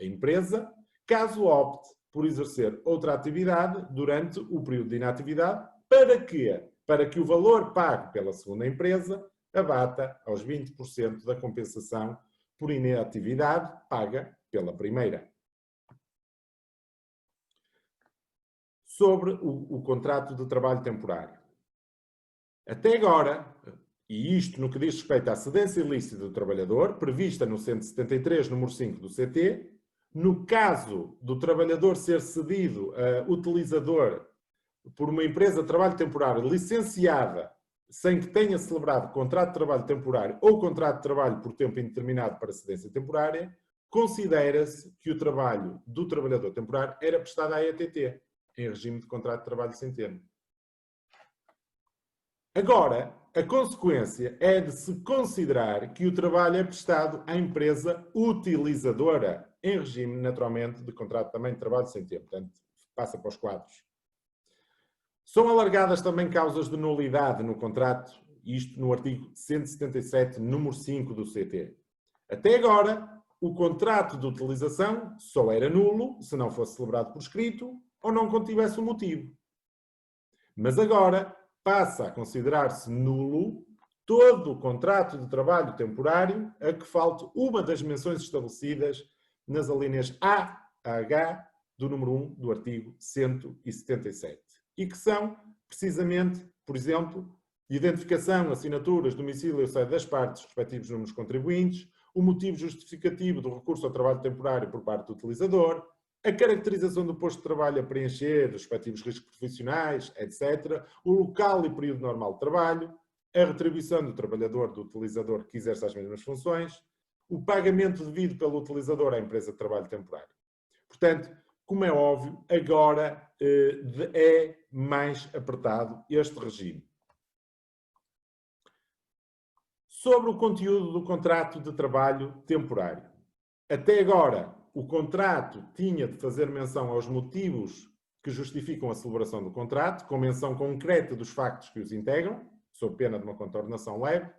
a empresa caso opte por exercer outra atividade durante o período de inatividade. Para quê? Para que o valor pago pela segunda empresa abata aos 20% da compensação por inatividade paga pela primeira. Sobre o contrato de trabalho temporário. Até agora, e isto no que diz respeito à cedência ilícita do trabalhador, prevista no 173, número 5 do CT, no caso do trabalhador ser cedido a utilizador por uma empresa de trabalho temporário licenciada sem que tenha celebrado contrato de trabalho temporário ou contrato de trabalho por tempo indeterminado para cedência temporária, considera-se que o trabalho do trabalhador temporário era prestado à ETT, em regime de contrato de trabalho sem termo. Agora, a consequência é de se considerar que o trabalho é prestado à empresa utilizadora, em regime, naturalmente, de contrato também de trabalho sem tempo. Portanto, passa para os quadros. São alargadas também causas de nulidade no contrato, isto no artigo 177, número 5 do CT. Até agora, o contrato de utilização só era nulo se não fosse celebrado por escrito ou não contivesse um motivo. Mas agora passa a considerar-se nulo todo o contrato de trabalho temporário a que falte uma das menções estabelecidas nas alíneas A a H do número 1 do artigo 177. E que são, precisamente, por exemplo, identificação, assinaturas, domicílio e sede das partes, respectivos números contribuintes, o motivo justificativo do recurso ao trabalho temporário por parte do utilizador, a caracterização do posto de trabalho a preencher, os respectivos riscos profissionais, etc., o local e período normal de trabalho, a retribuição do trabalhador do utilizador que exerce as mesmas funções, o pagamento devido pelo utilizador à empresa de trabalho temporário. Portanto, como é óbvio, agora é mais apertado este regime. Sobre o conteúdo do contrato de trabalho temporário. Até agora, o contrato tinha de fazer menção aos motivos que justificam a celebração do contrato, com menção concreta dos factos que os integram, sob pena de uma contornação leve.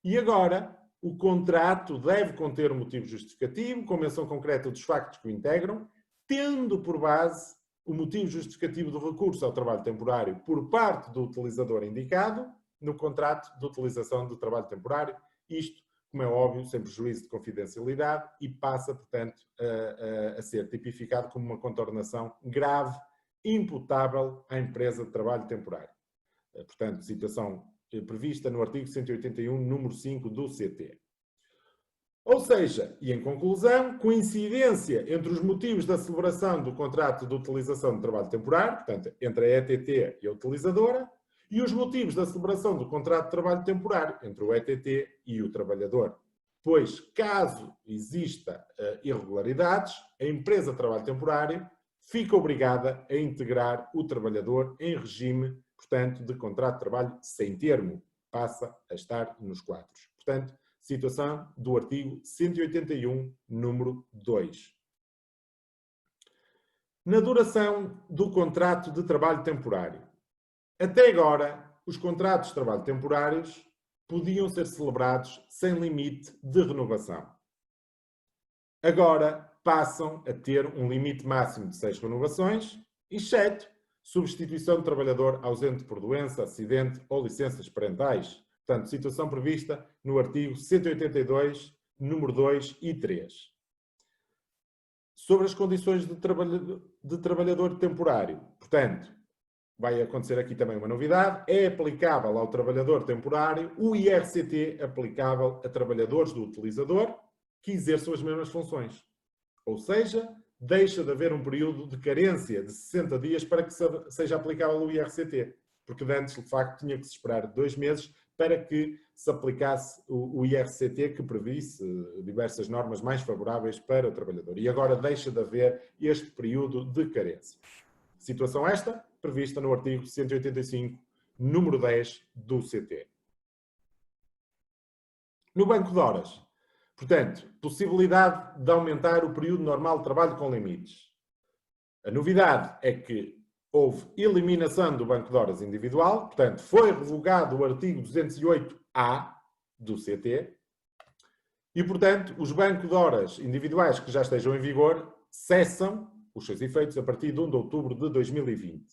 E agora, o contrato deve conter um motivo justificativo, com menção concreta dos factos que o integram, tendo por base o motivo justificativo do recurso ao trabalho temporário por parte do utilizador indicado no contrato de utilização do trabalho temporário. Isto, como é óbvio, sem prejuízo de confidencialidade e passa, portanto, a ser tipificado como uma contornação grave, imputável à empresa de trabalho temporário. Portanto, situação prevista no artigo 181, número 5 do CT. Ou seja, e em conclusão, coincidência entre os motivos da celebração do contrato de utilização de trabalho temporário, portanto, entre a ETT e a utilizadora, e os motivos da celebração do contrato de trabalho temporário entre o ETT e o trabalhador. Pois, caso exista irregularidades, a empresa de trabalho temporário fica obrigada a integrar o trabalhador em regime, portanto, de contrato de trabalho sem termo. Passa a estar nos quadros. Portanto, situação do artigo 181, número 2. Na duração do contrato de trabalho temporário. Até agora, os contratos de trabalho temporários podiam ser celebrados sem limite de renovação. Agora passam a ter um limite máximo de 6 renovações, exceto substituição de trabalhador ausente por doença, acidente ou licenças parentais. Portanto, situação prevista no artigo 182, número 2 e 3. Sobre as condições de trabalhador temporário. Portanto, vai acontecer aqui também uma novidade, é aplicável ao trabalhador temporário o IRCT aplicável a trabalhadores do utilizador que exerçam as mesmas funções. Ou seja, deixa de haver um período de carência de 60 dias para que seja aplicável o IRCT, porque antes, de facto, tinha que se esperar 2 meses para que se aplicasse o IRCT que previsse diversas normas mais favoráveis para o trabalhador. E agora deixa de haver este período de carência. Situação esta prevista no artigo 185, número 10 do CT. No banco de horas, portanto, possibilidade de aumentar o período normal de trabalho com limites. A novidade é que houve eliminação do banco de horas individual, portanto, foi revogado o artigo 208-A do CT e, portanto, os bancos de horas individuais que já estejam em vigor cessam os seus efeitos a partir de 1 de outubro de 2020.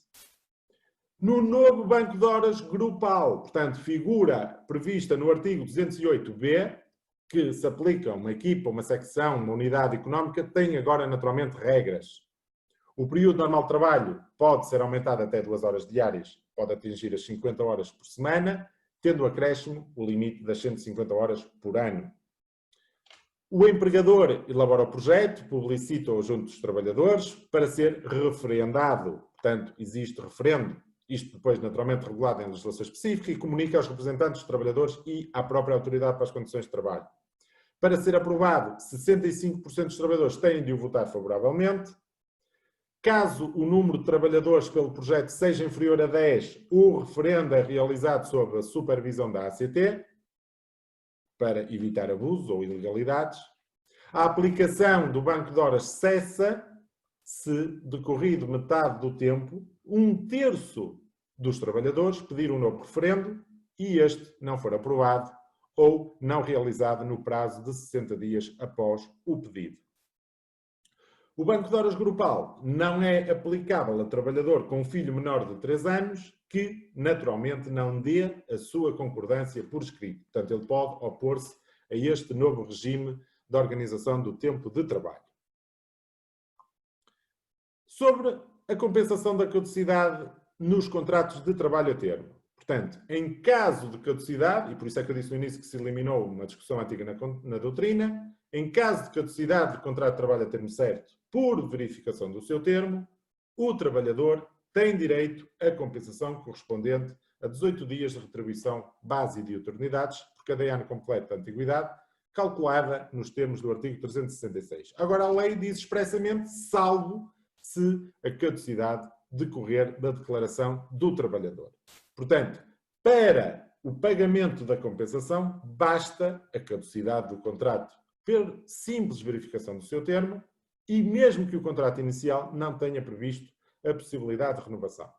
No novo banco de horas grupal, portanto, figura prevista no artigo 208b, que se aplica a uma equipa, uma secção, uma unidade económica, tem agora naturalmente regras. O período normal de trabalho pode ser aumentado até 2 horas diárias, pode atingir as 50 horas por semana, tendo acréscimo o limite das 150 horas por ano. O empregador elabora o projeto, publicita-o junto dos trabalhadores para ser referendado. Portanto, existe referendo, isto depois naturalmente regulado em legislação específica, e comunica aos representantes dos trabalhadores e à própria autoridade para as condições de trabalho. Para ser aprovado, 65% dos trabalhadores têm de o votar favoravelmente. Caso o número de trabalhadores pelo projeto seja inferior a 10, o referendo é realizado sob a supervisão da ACT, para evitar abusos ou ilegalidades. A aplicação do banco de horas cessa se, decorrido metade do tempo, 1/3 dos trabalhadores pedir um novo referendo e este não for aprovado ou não realizado no prazo de 60 dias após o pedido. O banco de horas grupal não é aplicável a trabalhador com filho menor de 3 anos que, naturalmente, não dê a sua concordância por escrito. Portanto, ele pode opor-se a este novo regime de organização do tempo de trabalho. Sobre a compensação da caducidade nos contratos de trabalho a termo. Portanto, em caso de caducidade, e por isso é que eu disse no início que se eliminou uma discussão antiga na doutrina, em caso de caducidade de contrato de trabalho a termo certo por verificação do seu termo, o trabalhador tem direito à compensação correspondente a 18 dias de retribuição base e de diuturnidades por cada ano completo de antiguidade, calculada nos termos do artigo 366. Agora, a lei diz expressamente, salvo se a caducidade decorrer da declaração do trabalhador. Portanto, para o pagamento da compensação, basta a caducidade do contrato por simples verificação do seu termo e mesmo que o contrato inicial não tenha previsto a possibilidade de renovação.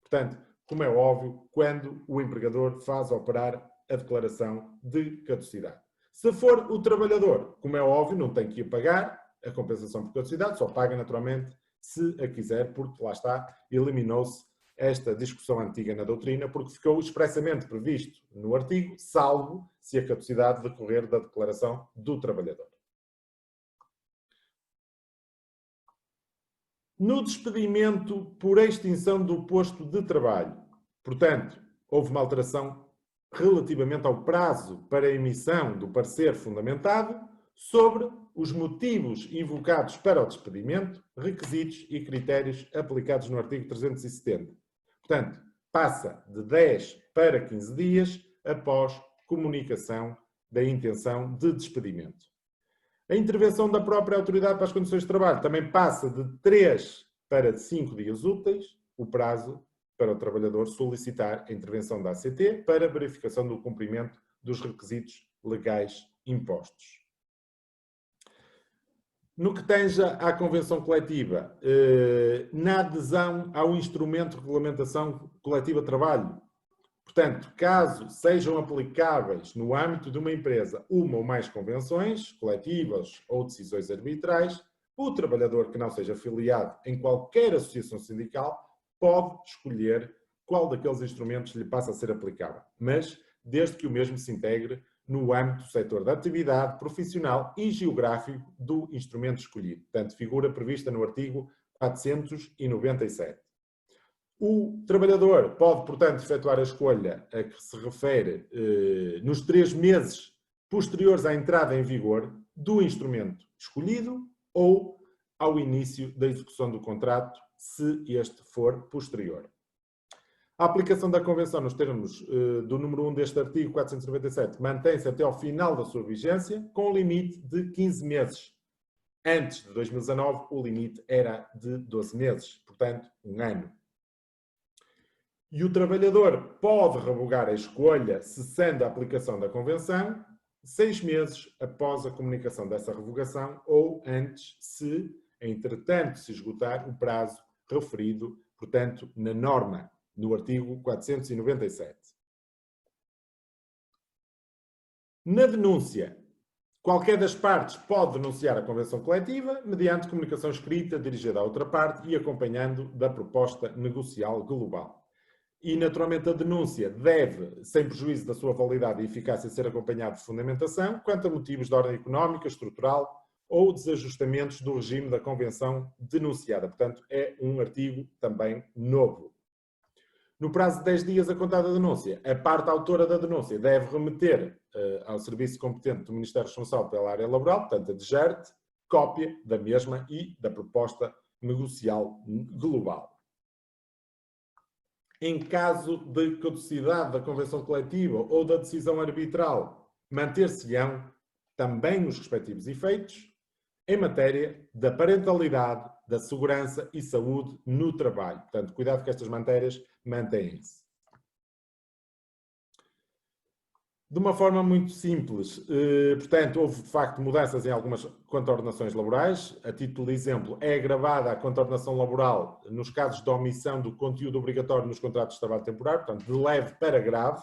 Portanto, como é óbvio, quando o empregador faz operar a declaração de caducidade. Se for o trabalhador, como é óbvio, não tem que ir pagar a compensação por caducidade, só paga naturalmente se a quiser, porque lá está, eliminou-se esta discussão antiga na doutrina, porque ficou expressamente previsto no artigo, salvo se a caducidade decorrer da declaração do trabalhador. No despedimento por extinção do posto de trabalho, portanto, houve uma alteração relativamente ao prazo para a emissão do parecer fundamentado sobre os motivos invocados para o despedimento, requisitos e critérios aplicados no artigo 370. Portanto, passa de 10 para 15 dias após comunicação da intenção de despedimento. A intervenção da própria autoridade para as condições de trabalho também passa de 3 para 5 dias úteis, o prazo para o trabalhador solicitar a intervenção da ACT para verificação do cumprimento dos requisitos legais impostos. No que tange à convenção coletiva, na adesão ao instrumento de regulamentação coletiva de trabalho, portanto, caso sejam aplicáveis no âmbito de uma empresa uma ou mais convenções coletivas ou decisões arbitrais, o trabalhador que não seja afiliado em qualquer associação sindical pode escolher qual daqueles instrumentos lhe passa a ser aplicável, mas desde que o mesmo se integre no âmbito do setor da atividade profissional e geográfico do instrumento escolhido. Portanto, figura prevista no artigo 497. O trabalhador pode, portanto, efetuar a escolha a que se refere nos 3 meses posteriores à entrada em vigor do instrumento escolhido ou ao início da execução do contrato, se este for posterior. A aplicação da Convenção nos termos do número 1 deste artigo 497 mantém-se até ao final da sua vigência, com o limite de 15 meses. Antes de 2019, o limite era de 12 meses, portanto, 1 ano. E o trabalhador pode revogar a escolha, cessando a aplicação da Convenção, 6 meses após a comunicação dessa revogação ou antes, se, entretanto, se esgotar o prazo referido, portanto, na norma, no artigo 497. Na denúncia, qualquer das partes pode denunciar a convenção coletiva mediante comunicação escrita dirigida à outra parte e acompanhando da proposta negocial global. E, naturalmente, a denúncia deve, sem prejuízo da sua validade e eficácia, ser acompanhada de fundamentação quanto a motivos de ordem económica, estrutural ou desajustamentos do regime da convenção denunciada. Portanto, é um artigo também novo. No prazo de 10 dias a contar da denúncia, a parte autora da denúncia deve remeter ao serviço competente do Ministério responsável pela área laboral, portanto a DGERT, cópia da mesma e da proposta negocial global. Em caso de caducidade da convenção coletiva ou da decisão arbitral, manter-se-ão também os respectivos efeitos em matéria da parentalidade, da segurança e saúde no trabalho. Portanto, cuidado que estas matérias mantêm-se. De uma forma muito simples, portanto, houve de facto mudanças em algumas contornações laborais. A título de exemplo, é agravada a contornação laboral nos casos de omissão do conteúdo obrigatório nos contratos de trabalho temporário, portanto, de leve para grave.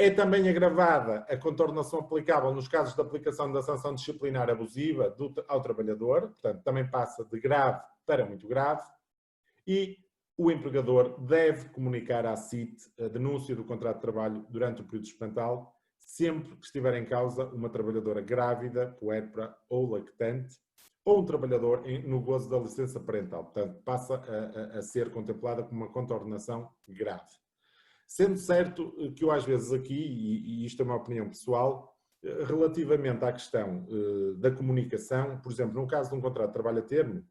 É também agravada a contornação aplicável nos casos de aplicação da sanção disciplinar abusiva ao trabalhador, portanto, também passa de grave para muito grave. E o empregador deve comunicar à CIT a denúncia do contrato de trabalho durante o período experimental, sempre que estiver em causa uma trabalhadora grávida, puérpera ou lactante, ou um trabalhador no gozo da licença parental. Portanto, passa a ser contemplada como uma contornação grave. Sendo certo que eu às vezes aqui, e isto é uma opinião pessoal, relativamente à questão da comunicação, por exemplo, no caso de um contrato de trabalho a termo,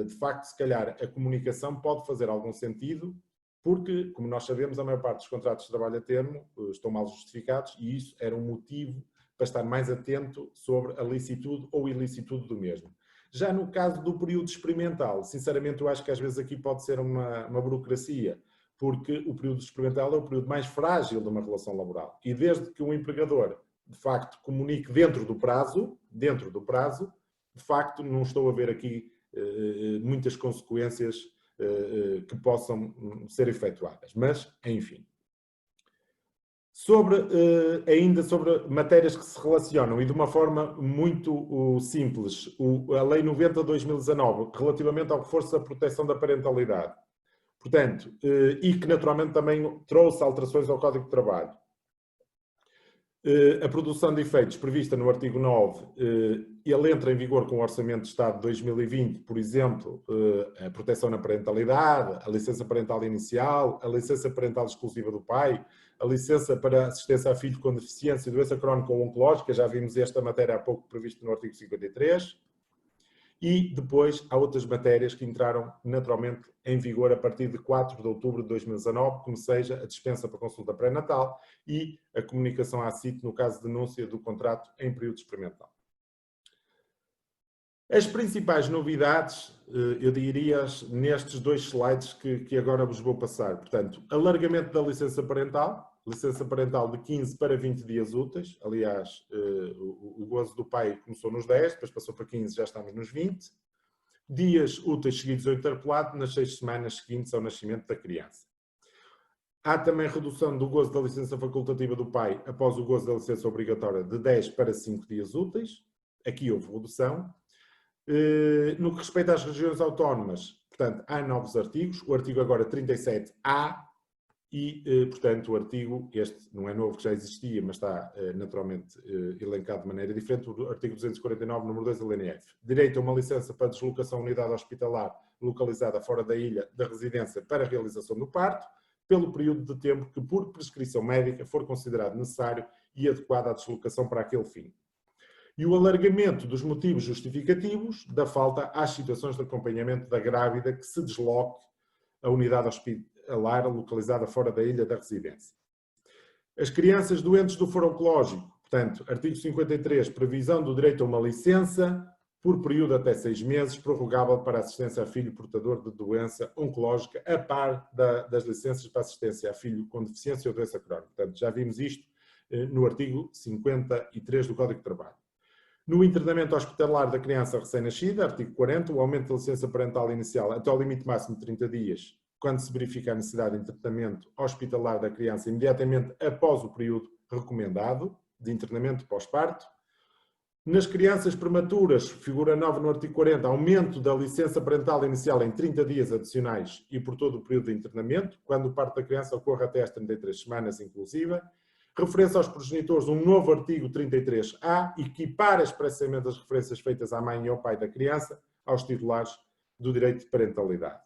de facto, se calhar, a comunicação pode fazer algum sentido, porque, como nós sabemos, a maior parte dos contratos de trabalho a termo estão mal justificados e isso era um motivo para estar mais atento sobre a licitude ou ilicitude do mesmo. Já no caso do período experimental, sinceramente, eu acho que às vezes aqui pode ser uma burocracia, porque o período experimental é o período mais frágil de uma relação laboral. E desde que um empregador, de facto, comunique dentro do prazo, de facto, não estou a ver aqui muitas consequências que possam ser efetuadas. Mas, enfim. Ainda sobre matérias que se relacionam e de uma forma muito simples, a Lei 90/2019, relativamente ao reforço da proteção da parentalidade. Portanto, e que naturalmente também trouxe alterações ao Código de Trabalho. A produção de efeitos prevista no artigo 9, ele entra em vigor com o Orçamento de Estado de 2020, por exemplo, a proteção na parentalidade, a licença parental inicial, a licença parental exclusiva do pai, a licença para assistência a filho com deficiência e doença crónica ou oncológica, já vimos esta matéria há pouco prevista no artigo 53, e depois há outras matérias que entraram naturalmente em vigor a partir de 4 de outubro de 2019, como seja a dispensa para consulta pré-natal e a comunicação à CIT no caso de denúncia do contrato em período experimental. As principais novidades, eu diria, nestes dois slides que agora vos vou passar. Portanto, alargamento da licença parental de 15 para 20 dias úteis. Aliás, o gozo do pai começou nos 10, depois passou para 15, já estamos nos 20. Dias úteis seguidos ao interpelado nas 6 semanas seguintes ao nascimento da criança. Há também redução do gozo da licença facultativa do pai após o gozo da licença obrigatória de 10 para 5 dias úteis. Aqui houve redução. No que respeita às regiões autónomas, portanto, há novos artigos. O artigo agora 37A e, portanto, o artigo, este não é novo, que já existia, mas está naturalmente elencado de maneira diferente, o artigo 249, número 2 da LNF. Direito a uma licença para deslocação à unidade hospitalar localizada fora da ilha da residência para a realização do parto, pelo período de tempo que, por prescrição médica, for considerado necessário e adequado à deslocação para aquele fim. E o alargamento dos motivos justificativos da falta às situações de acompanhamento da grávida que se desloque à unidade hospitalar localizada fora da ilha da residência. As crianças doentes do foro oncológico, portanto, artigo 53, previsão do direito a uma licença por período até 6 meses, prorrogável para assistência a filho portador de doença oncológica, a par das licenças para assistência a filho com deficiência ou doença crónica. Portanto, já vimos isto no artigo 53 do Código de Trabalho. No internamento hospitalar da criança recém-nascida, artigo 40, o aumento da licença parental inicial até ao limite máximo de 30 dias, quando se verifica a necessidade de internamento hospitalar da criança imediatamente após o período recomendado de internamento pós-parto. Nas crianças prematuras, figura 9 no artigo 40, aumento da licença parental inicial em 30 dias adicionais e por todo o período de internamento, quando o parto da criança ocorre até às 33 semanas inclusiva. Referência aos progenitores, um novo artigo 33A, equipara expressamente as referências feitas à mãe e ao pai da criança aos titulares do direito de parentalidade.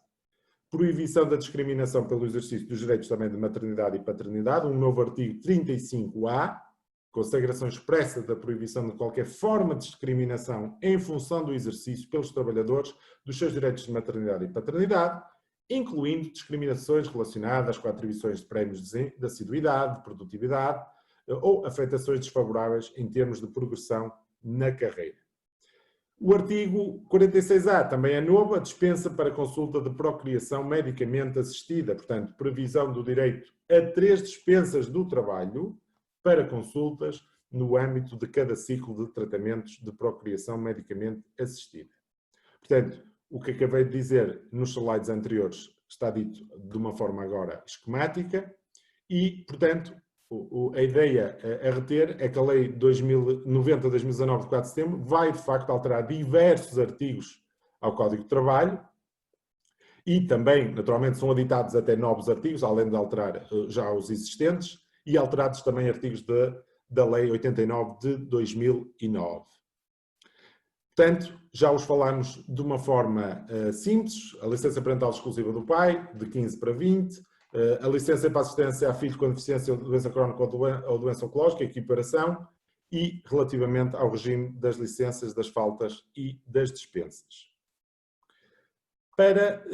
proibição da discriminação pelo exercício dos direitos também de maternidade e paternidade, um novo artigo 35A, consagração expressa da proibição de qualquer forma de discriminação em função do exercício pelos trabalhadores dos seus direitos de maternidade e paternidade, incluindo discriminações relacionadas com atribuições de prémios de assiduidade, de produtividade ou afetações desfavoráveis em termos de progressão na carreira. O artigo 46A também é novo, a dispensa para consulta de procriação medicamente assistida, portanto, previsão do direito a 3 dispensas do trabalho para consultas no âmbito de cada ciclo de tratamentos de procriação medicamente assistida. Portanto, o que acabei de dizer nos slides anteriores está dito de uma forma agora esquemática e, portanto, a ideia a reter é que a Lei 90/2019 de 4 de setembro vai, de facto, alterar diversos artigos ao Código de Trabalho e também, naturalmente, são aditados até novos artigos, além de alterar já os existentes, e alterados também artigos da Lei 89 de 2009. Portanto, já os falámos de uma forma simples, a licença parental exclusiva do pai, de 15 para 20, a licença para assistência a filho com deficiência ou doença crónica ou doença oncológica, equiparação, e relativamente ao regime das licenças, das faltas e das dispensas. Para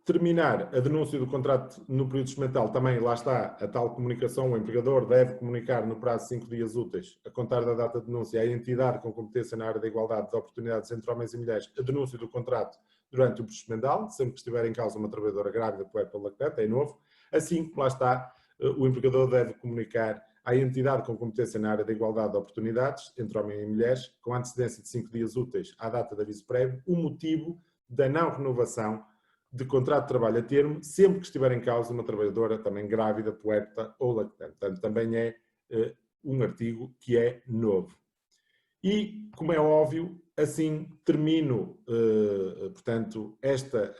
terminar a denúncia do contrato no período experimental, também lá está a tal comunicação, o empregador deve comunicar no prazo de 5 dias úteis, a contar da data de denúncia, à entidade com competência na área da igualdade de oportunidades entre homens e mulheres, a denúncia do contrato durante o período experimental, sempre que estiver em causa uma trabalhadora grávida, puérpera ou lactante, é novo. Assim como lá está, o empregador deve comunicar à entidade com competência na área da igualdade de oportunidades entre homens e mulheres, com antecedência de 5 dias úteis à data de aviso prévio, o motivo da não renovação de contrato de trabalho a termo, sempre que estiver em causa uma trabalhadora também grávida, puérpera ou lactante. Portanto, também é um artigo que é novo. E, como é óbvio, assim termino, portanto, esta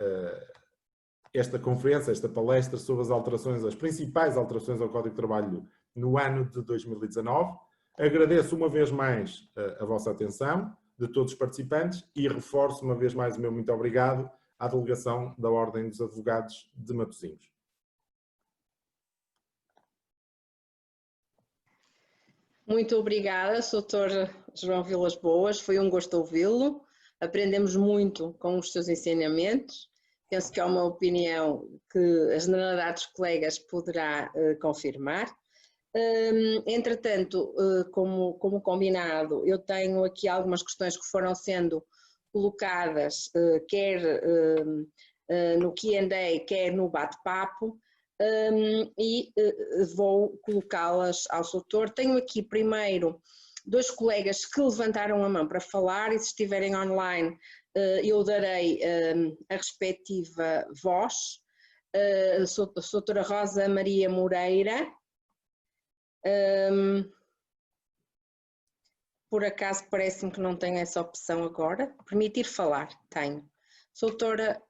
conferência, esta palestra sobre as alterações, as principais alterações ao Código de Trabalho no ano de 2019. Agradeço uma vez mais a vossa atenção, de todos os participantes, e reforço uma vez mais o meu muito obrigado à delegação da Ordem dos Advogados de Matosinhos. Muito obrigada, Sr. João Vilas Boas, foi um gosto ouvi-lo, aprendemos muito com os seus ensinamentos, penso que é uma opinião que a generalidade dos colegas poderá confirmar. Entretanto, como combinado, eu tenho aqui algumas questões que foram sendo colocadas, quer no Q&A, quer no bate-papo, e vou colocá-las ao Soutor. Tenho aqui primeiro 2 colegas que levantaram a mão para falar e se estiverem online eu darei a respectiva voz. A Soutora Rosa Maria Moreira, por acaso parece-me que não tenho essa opção agora. Permitir falar, tenho. Soutora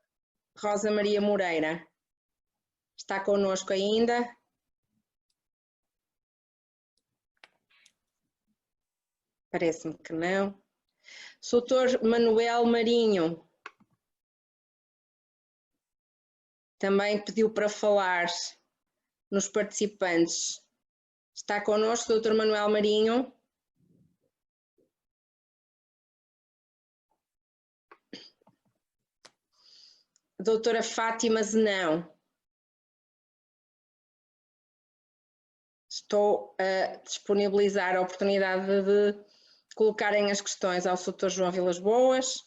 Rosa Maria Moreira, está connosco ainda? Parece-me que não. Soutor Manuel Marinho, também pediu para falar nos participantes. Está connosco, Soutor Manuel Marinho? Doutora Fátima Zenão. Estou a disponibilizar a oportunidade de colocarem as questões ao Soutor João Vilas Boas.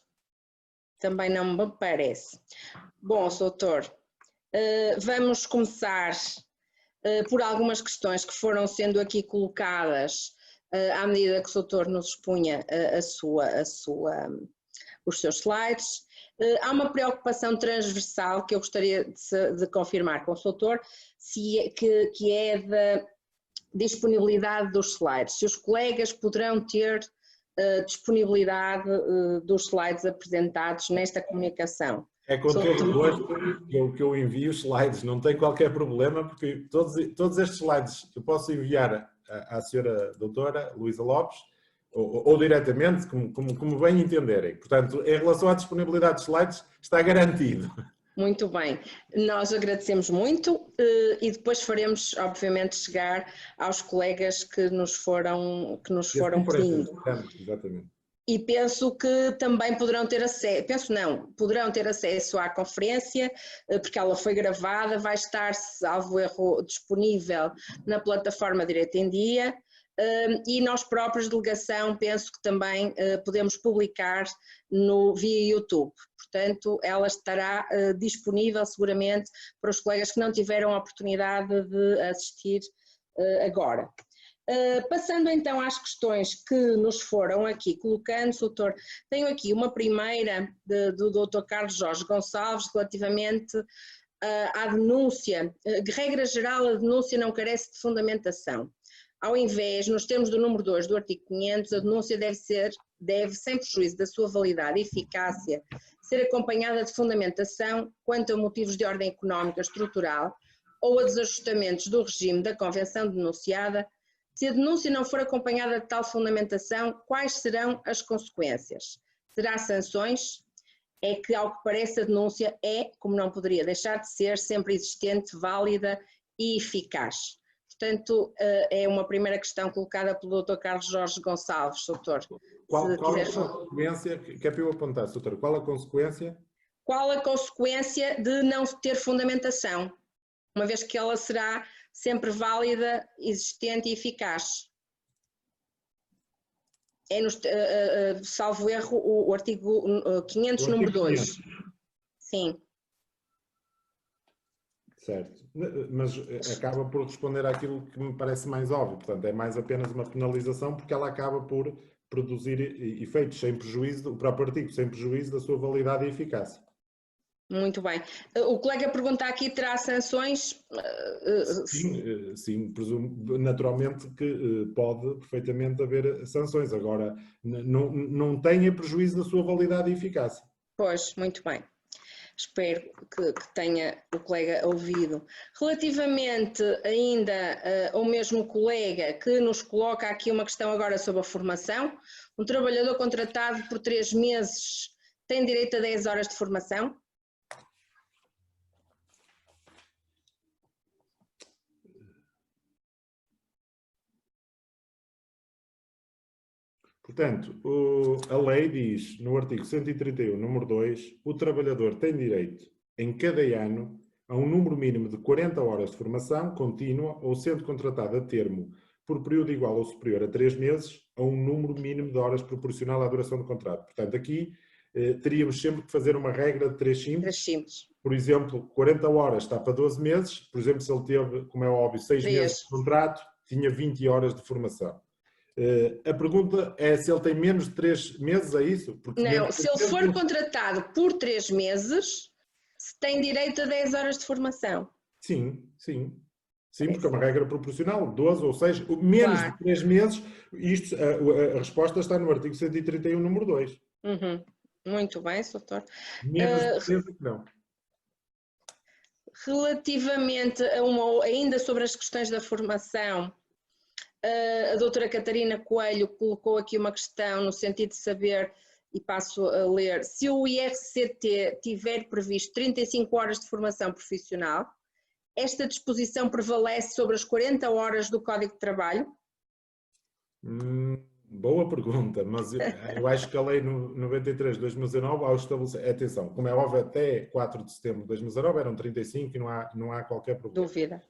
Também não me parece. Bom, Soutor, vamos começar por algumas questões que foram sendo aqui colocadas à medida que o Soutor nos expunha os seus slides. Há uma preocupação transversal que eu gostaria de confirmar com o Soutor, que é da disponibilidade dos slides. Se os colegas poderão ter disponibilidade dos slides apresentados nesta comunicação. É com todo o gosto que eu envio os slides, não tem qualquer problema, porque todos estes slides eu posso enviar à senhora doutora Luísa Lopes, ou diretamente, como bem entenderem. Portanto, em relação à disponibilidade de slides, está garantido. Muito bem, nós agradecemos muito e depois faremos, obviamente, chegar aos colegas que nos foram pedindo. Exatamente. E penso que também poderão ter acesso, poderão ter acesso à conferência, porque ela foi gravada, vai estar, salvo erro, disponível na plataforma Direito em Dia, e nós próprios, delegação, penso que também podemos publicar via YouTube. Portanto, ela estará disponível seguramente para os colegas que não tiveram a oportunidade de assistir agora. Passando então às questões que nos foram aqui colocando, doutor, tenho aqui uma primeira do doutor Carlos Jorge Gonçalves relativamente à denúncia. Regra geral, a denúncia não carece de fundamentação. Ao invés, nos termos do número 2 do artigo 500, a denúncia deve, sem prejuízo da sua validade e eficácia, ser acompanhada de fundamentação quanto a motivos de ordem económica estrutural ou a desajustamentos do regime da convenção denunciada. Se a denúncia não for acompanhada de tal fundamentação, quais serão as consequências? Terá sanções? É que, ao que parece, a denúncia é, como não poderia deixar de ser, sempre existente, válida e eficaz. Portanto, é uma primeira questão colocada pelo Dr. Carlos Jorge Gonçalves, doutor. Qual a consequência, que é para eu apontar, doutor, qual a consequência? Qual a consequência de não ter fundamentação, uma vez que ela será sempre válida, existente e eficaz? É, salvo erro, o artigo 500, número 2. Sim. Certo, mas acaba por responder àquilo que me parece mais óbvio, portanto é mais apenas uma penalização porque ela acaba por produzir efeitos sem prejuízo, o próprio artigo, sem prejuízo da sua validade e eficácia. Muito bem. O colega pergunta aqui, terá sanções? Sim, presumo naturalmente que pode perfeitamente haver sanções, agora não tenha prejuízo da sua validade e eficácia. Pois, muito bem. Espero que tenha o colega ouvido. Relativamente ainda ao mesmo colega que nos coloca aqui uma questão agora sobre a formação, um trabalhador contratado por 3 meses tem direito a 10 horas de formação? Portanto, a lei diz, no artigo 131, número 2, o trabalhador tem direito, em cada ano, a um número mínimo de 40 horas de formação contínua ou sendo contratado a termo por período igual ou superior a 3 meses, a um número mínimo de horas proporcional à duração do contrato. Portanto, aqui teríamos sempre que fazer uma regra de 3 simples. Por exemplo, 40 horas está para 12 meses. Por exemplo, se ele teve, como é óbvio, 6 meses de contrato, tinha 20 horas de formação. A pergunta é se ele tem menos de 3 meses, é isso? Porque não, se ele for contratado por 3 meses, se tem direito a 10 horas de formação. Sim, porque é uma regra proporcional, 12 ou 6, menos de 3 meses, a resposta está no artigo 131, número 2. Muito bem, doutor. Menos de 3 não. Relativamente ainda sobre as questões da formação, a doutora Catarina Coelho colocou aqui uma questão no sentido de saber, e passo a ler, se o IRCT tiver previsto 35 horas de formação profissional, esta disposição prevalece sobre as 40 horas do Código de Trabalho? Boa pergunta, mas eu acho que a lei 93 de 2019, ao estabelecer, atenção, como é óbvio, até 4 de setembro de 2019 eram 35 e não há qualquer problema. Dúvida.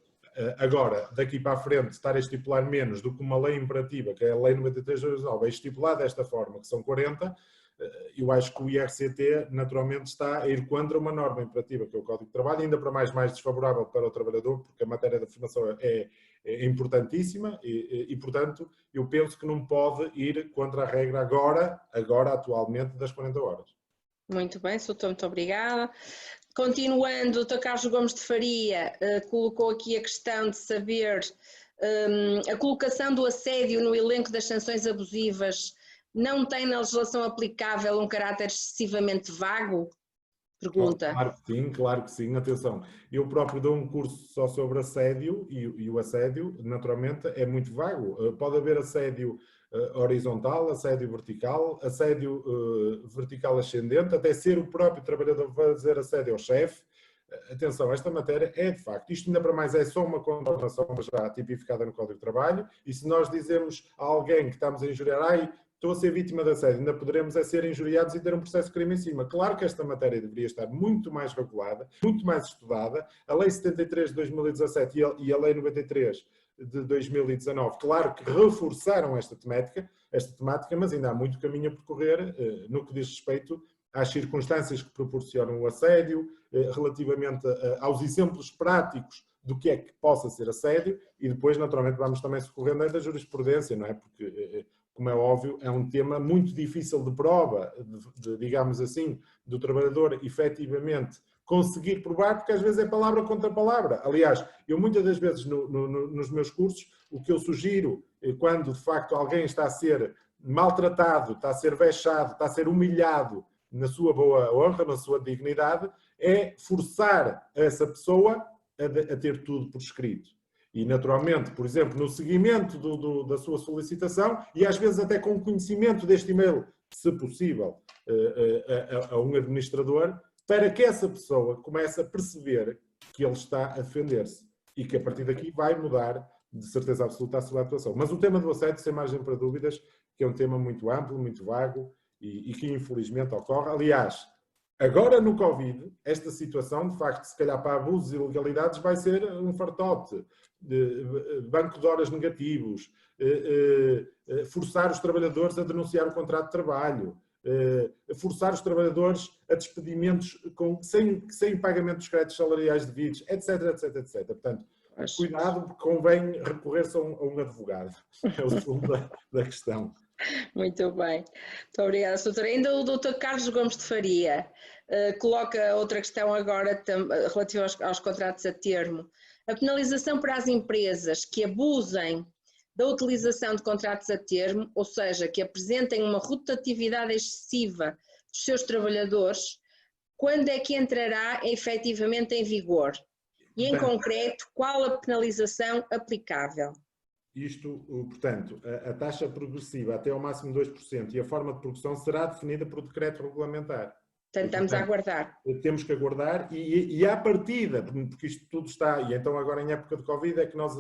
Agora, daqui para a frente, estar a estipular menos do que uma lei imperativa, que é a Lei 93 de 2019, é estipulada desta forma, que são 40, eu acho que o IRCT naturalmente está a ir contra uma norma imperativa, que é o Código de Trabalho, ainda para mais desfavorável para o trabalhador, porque a matéria da formação é importantíssima e, portanto, eu penso que não pode ir contra a regra agora atualmente, das 40 horas. Muito bem, doutor, muito obrigada. Continuando, o Dr. Carlos Gomes de Faria colocou aqui a questão de saber a colocação do assédio no elenco das sanções abusivas não tem na legislação aplicável um caráter excessivamente vago? Pergunta. Claro que sim, atenção. Eu próprio dou um curso só sobre assédio e o assédio, naturalmente, é muito vago. Pode haver assédio horizontal, assédio vertical ascendente, até ser o próprio trabalhador fazer assédio ao chefe. atenção, esta matéria é de facto, isto ainda para mais é só uma condenação já tipificada no Código de Trabalho, e se nós dizemos a alguém que estamos a injuriar, ai, estou a ser vítima de assédio, ainda poderemos ser injuriados e ter um processo de crime em cima. Claro que esta matéria deveria estar muito mais regulada, muito mais estudada. A Lei 73 de 2017 e a Lei 93 de 2019, claro que reforçaram esta temática, mas ainda há muito caminho a percorrer no que diz respeito às circunstâncias que proporcionam o assédio, relativamente aos exemplos práticos do que é que possa ser assédio, e depois, naturalmente, vamos também socorrendo da jurisprudência, não é? Porque, como é óbvio, é um tema muito difícil de prova, digamos assim, do trabalhador efetivamente conseguir provar, porque às vezes é palavra contra palavra. Aliás, eu muitas das vezes nos meus cursos, o que eu sugiro, quando de facto alguém está a ser maltratado, está a ser vexado, está a ser humilhado na sua boa honra, na sua dignidade, é forçar essa pessoa a ter tudo por escrito. E, naturalmente, por exemplo, no seguimento da sua solicitação, e às vezes até com conhecimento deste e-mail, se possível, a um administrador, para que essa pessoa comece a perceber que ele está a defender-se e que a partir daqui vai mudar de certeza absoluta a sua atuação. Mas o tema do assédio, sem margem para dúvidas, que é um tema muito amplo, muito vago e que infelizmente ocorre. Aliás, agora no Covid, esta situação, de facto, se calhar para abusos e ilegalidades vai ser um fartote. Banco de horas negativos, forçar os trabalhadores a denunciar o contrato de trabalho, forçar os trabalhadores a despedimentos sem pagamento dos créditos salariais devidos, etc, etc, etc. Portanto, cuidado, porque convém recorrer-se a um advogado. É o fundo da questão. Muito bem. Muito obrigada, doutora. Ainda o doutor Carlos Gomes de Faria coloca outra questão agora relativa aos contratos a termo. A penalização para as empresas que abusem da utilização de contratos a termo, ou seja, que apresentem uma rotatividade excessiva dos seus trabalhadores, quando é que entrará efetivamente em vigor? E, em concreto, qual a penalização aplicável? Isto, portanto, a taxa progressiva até ao máximo 2% e a forma de produção será definida por decreto regulamentar. Portanto, estamos a aguardar. Temos que aguardar e à partida, porque isto tudo está, e então agora em época de Covid é que nós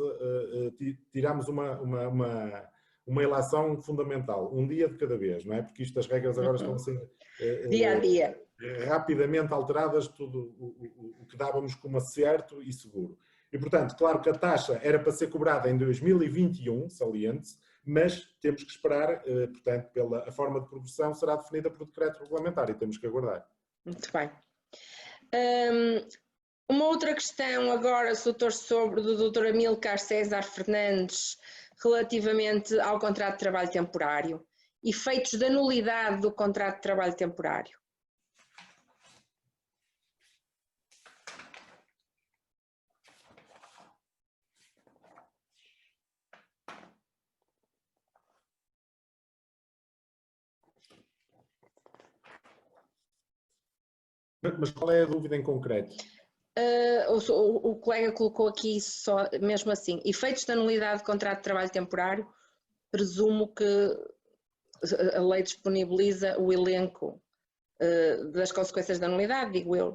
tiramos uma ilação fundamental, um dia de cada vez, não é? Porque as regras agora estão a ser dia a dia. Rapidamente alteradas, tudo o que dávamos como certo e seguro. E, portanto, claro que a taxa era para ser cobrada em 2021, saliente-se, mas temos que esperar, portanto, a forma de progressão será definida por decreto regulamentar e temos que aguardar. Muito bem. Uma outra questão agora, doutor, do doutor Amílcar César Fernandes, relativamente ao contrato de trabalho temporário. Efeitos da nulidade do contrato de trabalho temporário. Mas qual é a dúvida em concreto? O colega colocou aqui só mesmo assim, efeitos da nulidade de contrato de trabalho temporário, presumo que a lei disponibiliza o elenco das consequências da nulidade, digo eu.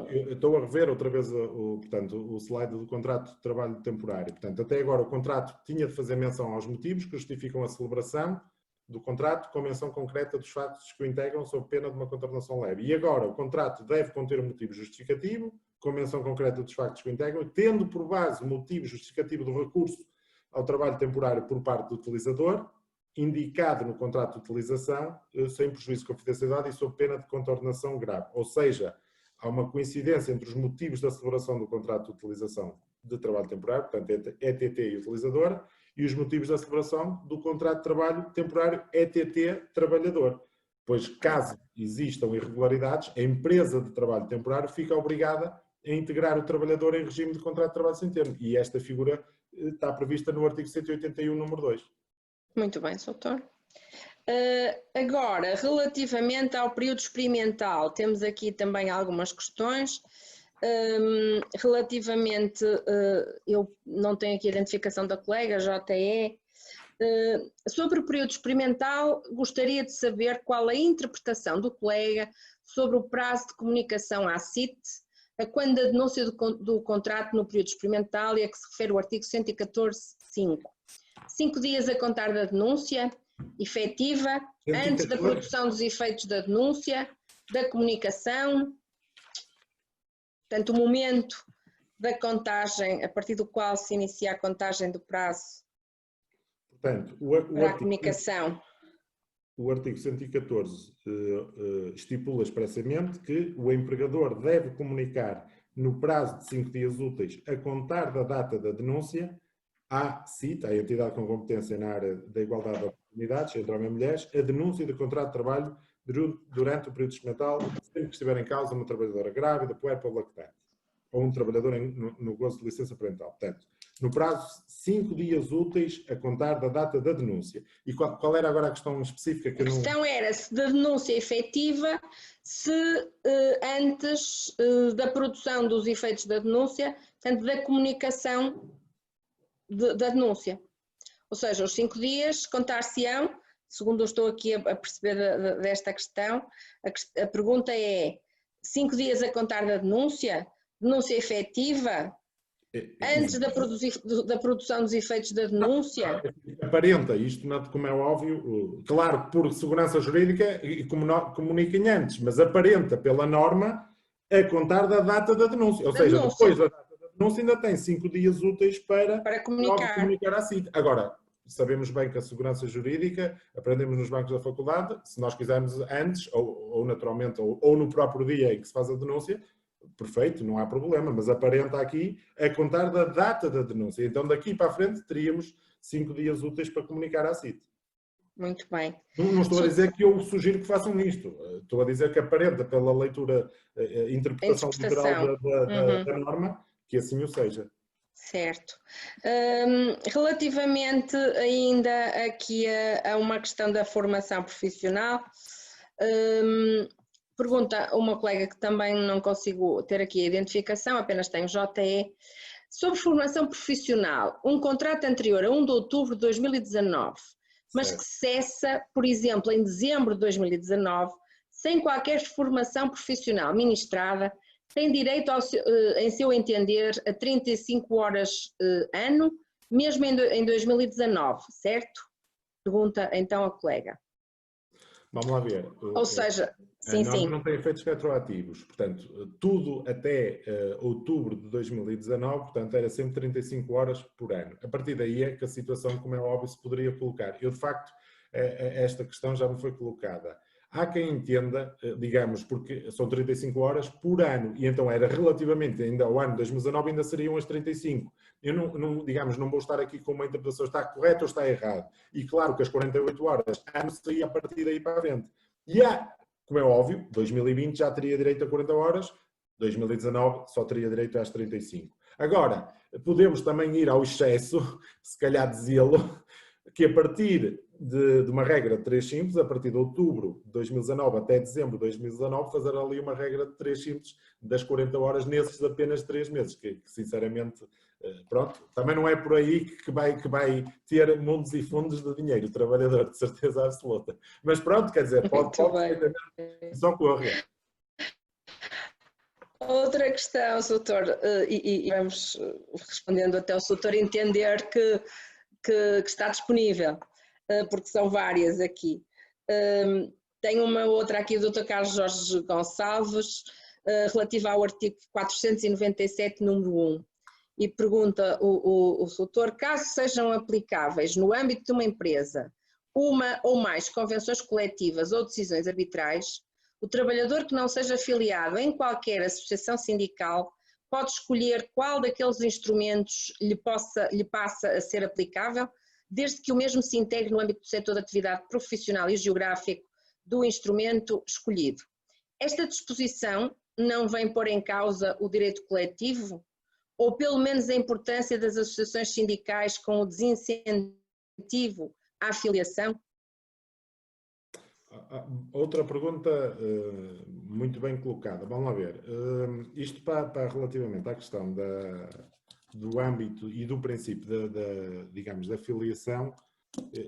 Eu estou a rever outra vez portanto, o slide do contrato de trabalho temporário. Portanto, até agora o contrato tinha de fazer menção aos motivos que justificam a celebração do contrato com menção concreta dos factos que o integram sob pena de uma contravenção leve. E agora o contrato deve conter um motivo justificativo com menção concreta dos factos que o integram, tendo por base o motivo justificativo do recurso ao trabalho temporário por parte do utilizador, indicado no contrato de utilização, sem prejuízo de confidencialidade e sob pena de contornação grave. Ou seja, há uma coincidência entre os motivos da celebração do contrato de utilização de trabalho temporário, portanto, ETT e utilizador, e os motivos da celebração do contrato de trabalho temporário ETT-trabalhador. Pois, caso existam irregularidades, a empresa de trabalho temporário fica obrigada a integrar o trabalhador em regime de contrato de trabalho sem termo. E esta figura está prevista no artigo 181, número 2. Muito bem, doutor. Agora, relativamente ao período experimental, temos aqui também algumas questões. Relativamente, eu não tenho aqui a identificação da colega, JE. Sobre o período experimental, gostaria de saber qual a interpretação do colega sobre o prazo de comunicação à CIT a quando a denúncia do contrato no período experimental e a que se refere o artigo 114.5. 5 dias a contar da denúncia efetiva, antes da produção dos efeitos da denúncia, da comunicação, portanto, o momento da contagem, a partir do qual se inicia a contagem do prazo, portanto, para a comunicação. O artigo 114 estipula expressamente que o empregador deve comunicar no prazo de 5 dias úteis a contar da data da denúncia à CIT, a entidade com competência na área da igualdade de oportunidades entre homens e mulheres, a denúncia de contrato de trabalho durante o período experimental, sempre que estiver em causa uma trabalhadora grávida, puérpera ou lactante, ou um trabalhador no gozo de licença parental. Portanto, no prazo de 5 dias úteis a contar da data da denúncia. E qual era agora a questão específica? Que a questão era se da denúncia efetiva, se antes da produção dos efeitos da denúncia, portanto, da comunicação da denúncia. Ou seja, os 5 dias contar-se-ão, segundo eu estou aqui a perceber desta questão, a pergunta é 5 dias a contar da denúncia efetiva, antes da produção dos efeitos da denúncia? Aparenta, isto como é óbvio, claro, por segurança jurídica e comuniquem antes, mas aparenta pela norma a contar da data da denúncia. Ou seja, depois da data da denúncia ainda tem 5 dias úteis para comunicar à CIT. Agora, sabemos bem que a segurança jurídica, aprendemos nos bancos da faculdade, se nós quisermos antes, ou naturalmente, ou no próprio dia em que se faz a denúncia, perfeito, não há problema, mas aparenta aqui a contar da data da denúncia. Então, daqui para a frente, teríamos 5 dias úteis para comunicar à CIT. Muito bem. Não estou a dizer que eu sugiro que façam isto. Estou a dizer que aparenta, pela leitura, interpretação literal da norma, que assim o seja. Certo. Relativamente ainda aqui a uma questão da formação profissional, pergunta uma colega que também não consigo ter aqui a identificação, apenas tem o JE. Sobre formação profissional, um contrato anterior a 1 de outubro de 2019, mas que cessa, por exemplo, em dezembro de 2019, sem qualquer formação profissional ministrada, tem direito, em seu entender, a 35 horas ano, mesmo em 2019, certo? Pergunta então a colega. Vamos lá ver. Ou seja, a norma não tem efeitos retroativos, portanto, tudo até outubro de 2019, portanto, era sempre 35 horas por ano. A partir daí é que a situação, como é óbvio, se poderia colocar. Eu, de facto, esta questão já me foi colocada. Há quem entenda, digamos, porque são 35 horas por ano, e então era relativamente ainda ao ano de 2019, ainda seriam as 35. Eu não vou estar aqui com uma interpretação, está correto ou está errado. E claro que as 48 horas ano seria a partir daí para a frente. E como é óbvio, 2020 já teria direito a 40 horas, 2019 só teria direito às 35. Agora, podemos também ir ao excesso, se calhar dizê-lo, que a partir de uma regra de 3 simples, a partir de outubro de 2019 até dezembro de 2019, fazer ali uma regra de 3 simples das 40 horas nesses apenas 3 meses, que sinceramente, pronto, também não é por aí que vai ter mundos e fundos de dinheiro, o trabalhador, de certeza absoluta. Mas pronto, quer dizer, pode só correr. Outra questão, doutor, e vamos respondendo até o doutor entender que está disponível, porque são várias aqui. Tem uma outra aqui do Dr. Carlos Jorge Gonçalves, relativa ao artigo 497, número 1, e pergunta o doutor, caso sejam aplicáveis no âmbito de uma empresa uma ou mais convenções coletivas ou decisões arbitrais, o trabalhador que não seja afiliado em qualquer associação sindical pode escolher qual daqueles instrumentos lhe passa a ser aplicável, desde que o mesmo se integre no âmbito do setor de atividade profissional e geográfico do instrumento escolhido. Esta disposição não vem pôr em causa o direito coletivo, ou pelo menos a importância das associações sindicais com o desincentivo à afiliação? Outra pergunta muito bem colocada. Vamos lá ver. Isto para relativamente à questão do âmbito e do princípio digamos, da filiação,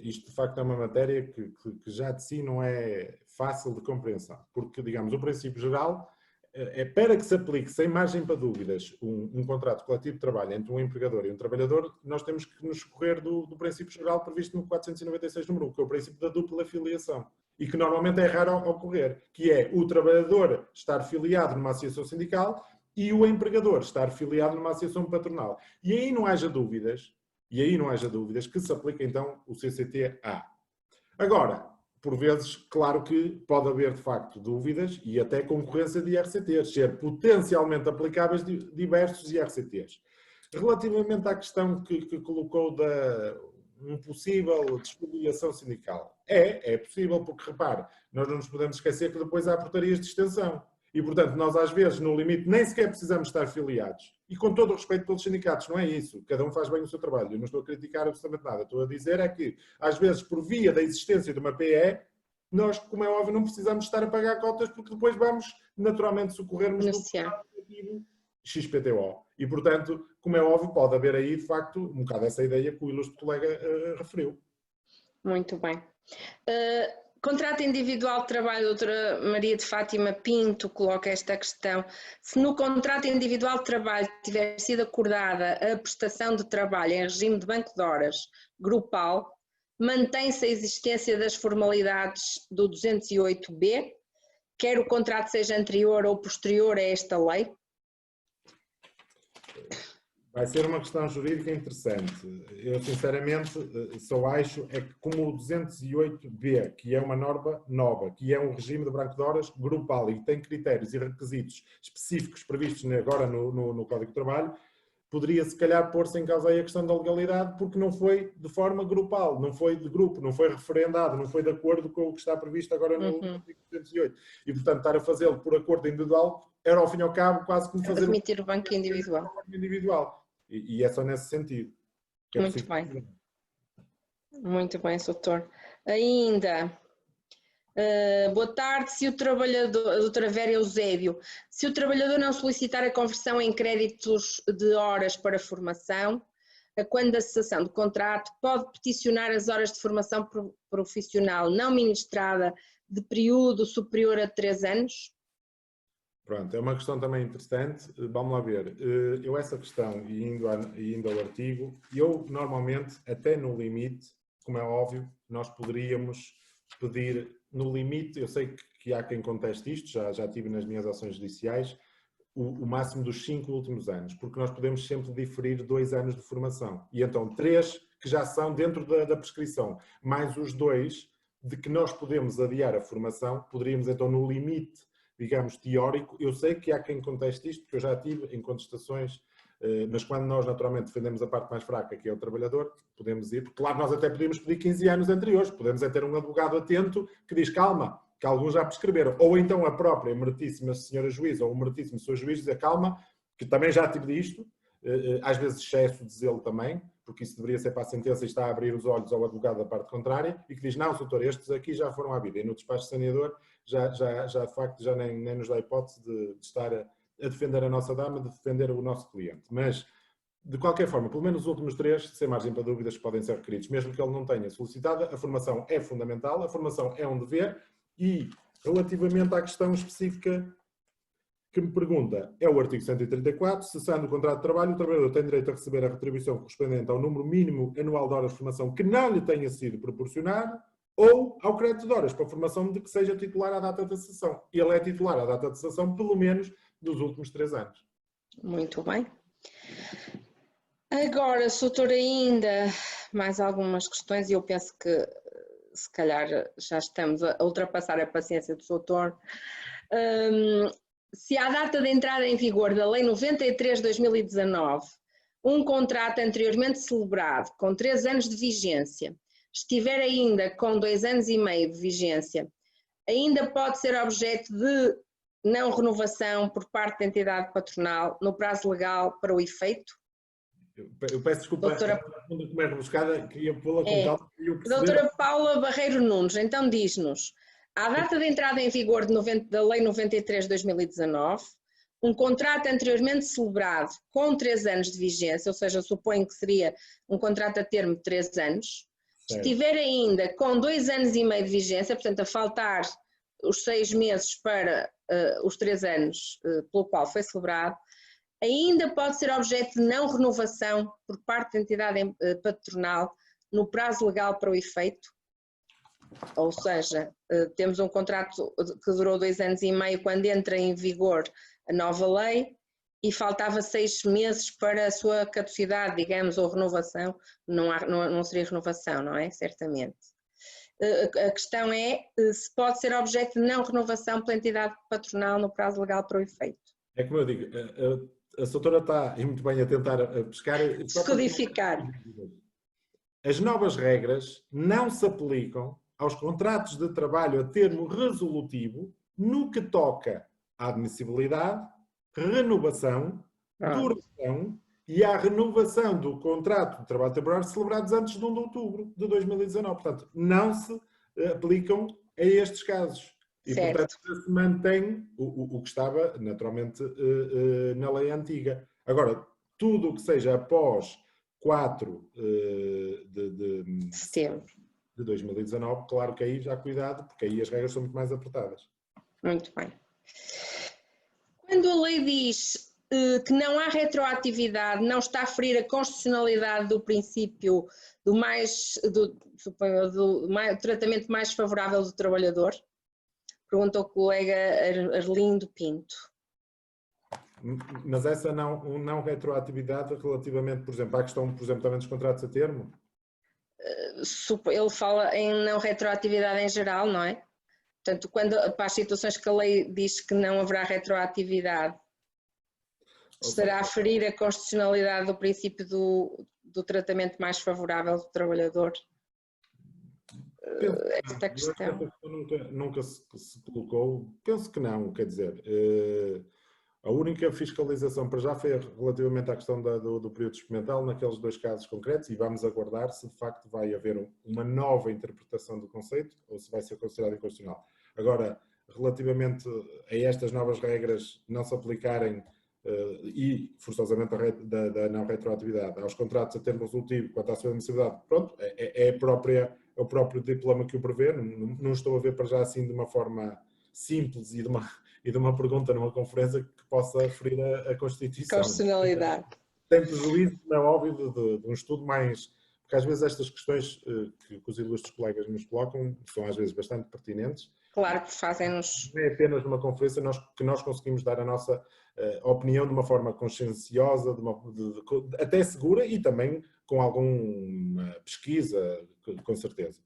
isto de facto é uma matéria que já de si não é fácil de compreensão, porque, digamos, o princípio geral é para que se aplique sem margem para dúvidas um contrato coletivo de trabalho entre um empregador e um trabalhador, nós temos que nos socorrer do princípio geral previsto no 496 número 1, que é o princípio da dupla filiação. E que normalmente é raro ocorrer, que é o trabalhador estar filiado numa associação sindical e o empregador estar filiado numa associação patronal. E aí não haja dúvidas que se aplica então o CCT-A. Agora, por vezes, claro que pode haver de facto dúvidas e até concorrência de IRCTs, ser potencialmente aplicáveis diversos IRCTs. Relativamente à questão que colocou da possível desfiliação sindical, é possível, porque repare, nós não nos podemos esquecer que depois há portarias de extensão. E, portanto, nós às vezes, no limite, nem sequer precisamos estar filiados. E com todo o respeito pelos sindicatos, não é isso. Cada um faz bem o seu trabalho. Eu não estou a criticar absolutamente nada. Estou a dizer é que, às vezes, por via da existência de uma PE, nós, como é óbvio, não precisamos estar a pagar cotas, porque depois vamos, naturalmente, socorrermos no XPTO. E, portanto, como é óbvio, pode haver aí, de facto, um bocado essa ideia que o ilustre colega referiu. Muito bem. Contrato individual de trabalho, a doutora Maria de Fátima Pinto coloca esta questão. Se no contrato individual de trabalho tiver sido acordada a prestação de trabalho em regime de banco de horas grupal, mantém-se a existência das formalidades do 208B, quer o contrato seja anterior ou posterior a esta lei? Vai ser uma questão jurídica interessante. Eu, sinceramente, só acho é que como o 208B, que é uma norma nova, que é um regime de banco de horas grupal e tem critérios e requisitos específicos previstos agora no Código de Trabalho, poderia, se calhar, pôr-se em causa aí a questão da legalidade, porque não foi de forma grupal, não foi de grupo, não foi referendado, não foi de acordo com o que está previsto agora no artigo 208. E, portanto, estar a fazê-lo por acordo individual era, ao fim e ao cabo, quase como fazer... Admitir o banco individual. E é só nesse sentido. Muito bem. Muito bem, doutor. Ainda, boa tarde. Se o trabalhador, a doutora Vera Eusébio, se o trabalhador não solicitar a conversão em créditos de horas para formação, quando a cessação do contrato, pode peticionar as horas de formação profissional não ministrada de período superior a 3 anos? Pronto, é uma questão também interessante. Vamos lá ver. Eu essa questão, e indo ao artigo, eu normalmente, até no limite, como é óbvio, nós poderíamos pedir, no limite, eu sei que há quem conteste isto, já tive nas minhas ações judiciais, o máximo dos 5 últimos anos, porque nós podemos sempre diferir 2 anos de formação. E então 3 que já são dentro da prescrição, mais os 2 de que nós podemos adiar a formação, poderíamos então no limite, digamos, teórico. Eu sei que há quem conteste isto, porque eu já tive em contestações, mas quando nós naturalmente defendemos a parte mais fraca, que é o trabalhador, podemos ir, porque claro, nós até podemos pedir 15 anos anteriores, podemos é ter um advogado atento que diz calma, que alguns já prescreveram, ou então a própria meritíssima senhora juiz, ou o meritíssimo senhor juiz dizer calma, que também já tive disto, às vezes excesso de zelo também, porque isso deveria ser para a sentença e está a abrir os olhos ao advogado da parte contrária, e que diz, não, doutor, estes aqui já foram à vida, e no despacho saneador já de facto já nem nos dá hipótese de estar a defender a nossa dama, de defender o nosso cliente. Mas, de qualquer forma, pelo menos os últimos 3, sem margem para dúvidas, podem ser requeridos, mesmo que ele não tenha solicitado. A formação é fundamental, a formação é um dever, e relativamente à questão específica que me pergunta, é o artigo 134, cessando o contrato de trabalho, o trabalhador tem direito a receber a retribuição correspondente ao número mínimo anual de horas de formação que não lhe tenha sido proporcionado, ou ao crédito de horas para a formação de que seja titular à data da cessação. Ele é titular à data de cessação, pelo menos, dos últimos 3 anos. Muito bem. Agora, doutor, ainda mais algumas questões, e eu penso que se calhar já estamos a ultrapassar a paciência do doutor. Se à data de entrada em vigor da Lei 93 de 2019, um contrato anteriormente celebrado com 3 anos de vigência estiver ainda com 2 anos e meio de vigência, ainda pode ser objeto de não renovação por parte da entidade patronal no prazo legal para o efeito? Eu peço desculpa, doutora, como é rebuscada, queria pô-la com calma. Doutora Paula Barreiro Nunes, então diz-nos, à data de entrada em vigor da Lei 93 de 2019, um contrato anteriormente celebrado com 3 anos de vigência, ou seja, suponho que seria um contrato a termo de 3 anos, estiver ainda com 2 anos e meio de vigência, portanto a faltar os 6 meses para os 3 anos pelo qual foi celebrado, ainda pode ser objeto de não renovação por parte da entidade patronal no prazo legal para o efeito. Ou seja, temos um contrato que durou 2 anos e meio quando entra em vigor a nova lei e faltava 6 meses para a sua caducidade, digamos, ou renovação. Não seria renovação, não é? Certamente. A questão é se pode ser objeto de não renovação pela entidade patronal no prazo legal para o efeito. É como eu digo, a doutora está muito bem a tentar pescar. Descodificar. As novas regras não se aplicam aos contratos de trabalho a termo resolutivo no que toca à admissibilidade, renovação, duração e à renovação do contrato de trabalho temporário celebrados antes de 1 de outubro de 2019. Portanto, não se aplicam a estes casos. E, portanto, se mantém o que estava, naturalmente, na lei antiga. Agora, tudo o que seja após 4 de setembro de 2019, claro que aí já cuidado, porque aí as regras são muito mais apertadas. Muito bem. Quando a lei diz que não há retroatividade, não está a ferir a constitucionalidade do princípio do tratamento mais favorável do trabalhador? Pergunta o colega Arlindo Pinto. Mas essa não retroatividade relativamente, por exemplo, à questão, por exemplo, também dos contratos a termo? Ele fala em não retroatividade em geral, não é? Portanto, para as situações que a lei diz que não haverá retroatividade, estará a ferir a constitucionalidade do princípio do tratamento mais favorável do trabalhador? Esta questão. Nunca se colocou, penso que não, quer dizer, a única fiscalização para já foi relativamente à questão do período experimental naqueles 2 casos concretos e vamos aguardar se de facto vai haver uma nova interpretação do conceito ou se vai ser considerado inconstitucional. Agora, relativamente a estas novas regras não se aplicarem e forçosamente da não retroatividade aos contratos a termo resolutivo quanto à sua admissibilidade, pronto, é o próprio diploma que o prevê, não estou a ver para já assim de uma forma simples e de uma pergunta numa conferência que possa ferir a Constituição. Constitucionalidade. Tem prejuízo, não é óbvio, de um estudo mais... Porque às vezes estas questões que os ilustres colegas nos colocam são às vezes bastante pertinentes. Claro que fazem-nos... Não é apenas numa conferência que nós conseguimos dar a nossa opinião de uma forma conscienciosa, até segura e também com alguma pesquisa, com certeza.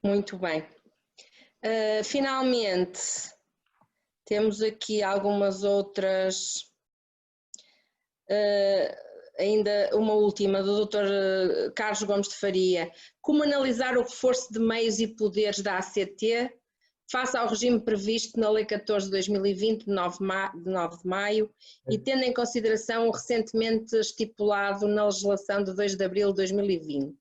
Muito bem. Finalmente, temos aqui algumas outras, ainda uma última do Dr. Carlos Gomes de Faria. Como analisar o reforço de meios e poderes da ACT face ao regime previsto na Lei 14 de 2020, de 9 de maio, e tendo em consideração o recentemente estipulado na legislação de 2 de abril de 2020?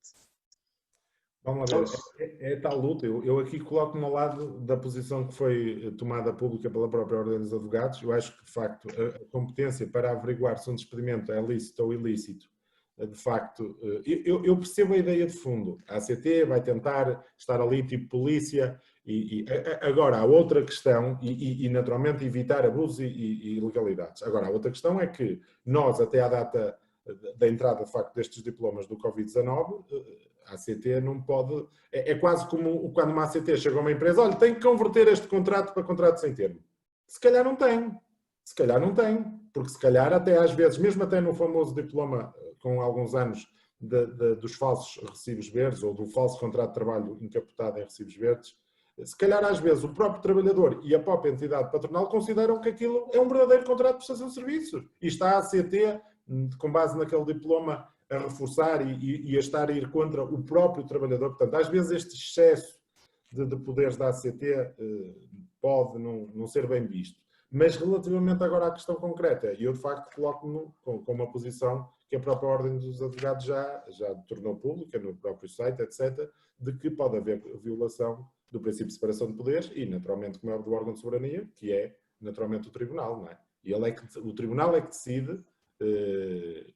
Vamos lá ver, é tal luta. Eu aqui coloco-me ao lado da posição que foi tomada pública pela própria Ordem dos Advogados. Eu acho que, de facto, a competência para averiguar se um despedimento é lícito ou ilícito, de facto, eu percebo a ideia de fundo. A ACT vai tentar estar ali tipo polícia agora há outra questão e naturalmente evitar abusos e ilegalidades. Agora, a outra questão é que nós, até à data da entrada, de facto, destes diplomas do Covid-19, a ACT não pode... É quase como quando uma ACT chega a uma empresa, olha, tem que converter este contrato para contrato sem termo. Se calhar não tem. Se calhar não tem. Porque se calhar até às vezes, mesmo até no famoso diploma com alguns anos dos falsos recibos verdes ou do falso contrato de trabalho encapotado em recibos verdes, se calhar às vezes o próprio trabalhador e a própria entidade patronal consideram que aquilo é um verdadeiro contrato de prestação de serviços. E está a ACT, com base naquele diploma, a reforçar e a estar a ir contra o próprio trabalhador. Portanto, às vezes este excesso de poderes da ACT pode não ser bem visto. Mas relativamente agora à questão concreta, eu de facto coloco-me com uma posição que a própria Ordem dos Advogados já tornou pública no próprio site, etc., de que pode haver violação do princípio de separação de poderes e, naturalmente, como é do órgão de soberania, que é, naturalmente, o Tribunal, não é? E o Tribunal é que decide,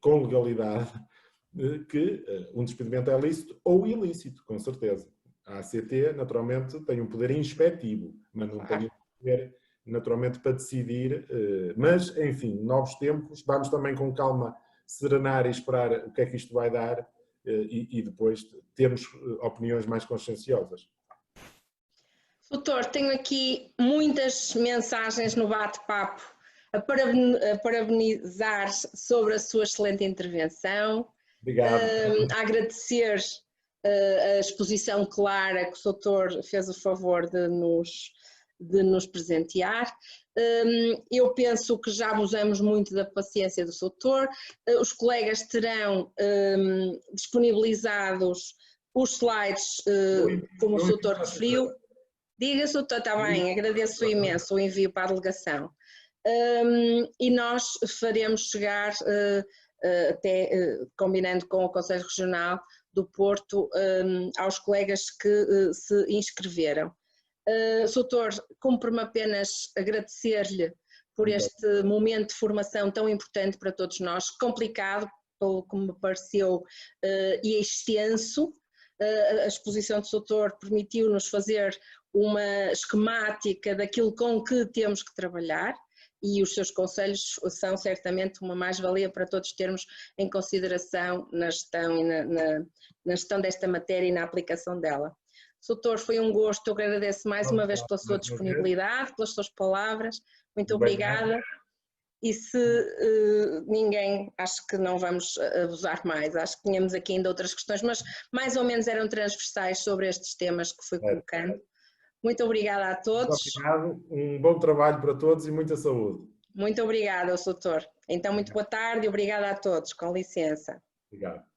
com legalidade, que um despedimento é lícito ou ilícito, com certeza. A ACT, naturalmente, tem um poder inspectivo, mas não tem um poder naturalmente para decidir, mas enfim, novos tempos, vamos também com calma serenar e esperar o que é que isto vai dar e depois termos opiniões mais conscienciosas. Doutor, tenho aqui muitas mensagens no bate-papo a parabenizar sobre a sua excelente intervenção. Obrigado. A agradecer a exposição clara que o doutor fez o favor de nos presentear. Eu penso que já abusamos muito da paciência do doutor. Os colegas terão disponibilizados os slides, como o doutor referiu. Diga-se, doutor, está bem, agradeço imenso o envio para a delegação. E nós faremos chegar, até combinando com o Conselho Regional do Porto, aos colegas que se inscreveram. Doutor, cumpre-me apenas agradecer-lhe por este momento de formação tão importante para todos nós, complicado, pelo que me pareceu, e extenso. A exposição do doutor permitiu-nos fazer uma esquemática daquilo com que temos que trabalhar e os seus conselhos são certamente uma mais-valia para todos termos em consideração na gestão, e na gestão desta matéria e na aplicação dela. Doutor, foi um gosto, eu agradeço mais uma vez pela sua disponibilidade, pelas suas palavras, muito obrigada. E se ninguém, acho que não vamos abusar mais, acho que tínhamos aqui ainda outras questões, mas mais ou menos eram transversais sobre estes temas que fui colocando. Muito obrigada a todos. Muito obrigado, um bom trabalho para todos e muita saúde. Muito obrigada, doutor. Então, muito boa tarde e obrigada a todos, com licença. Obrigado.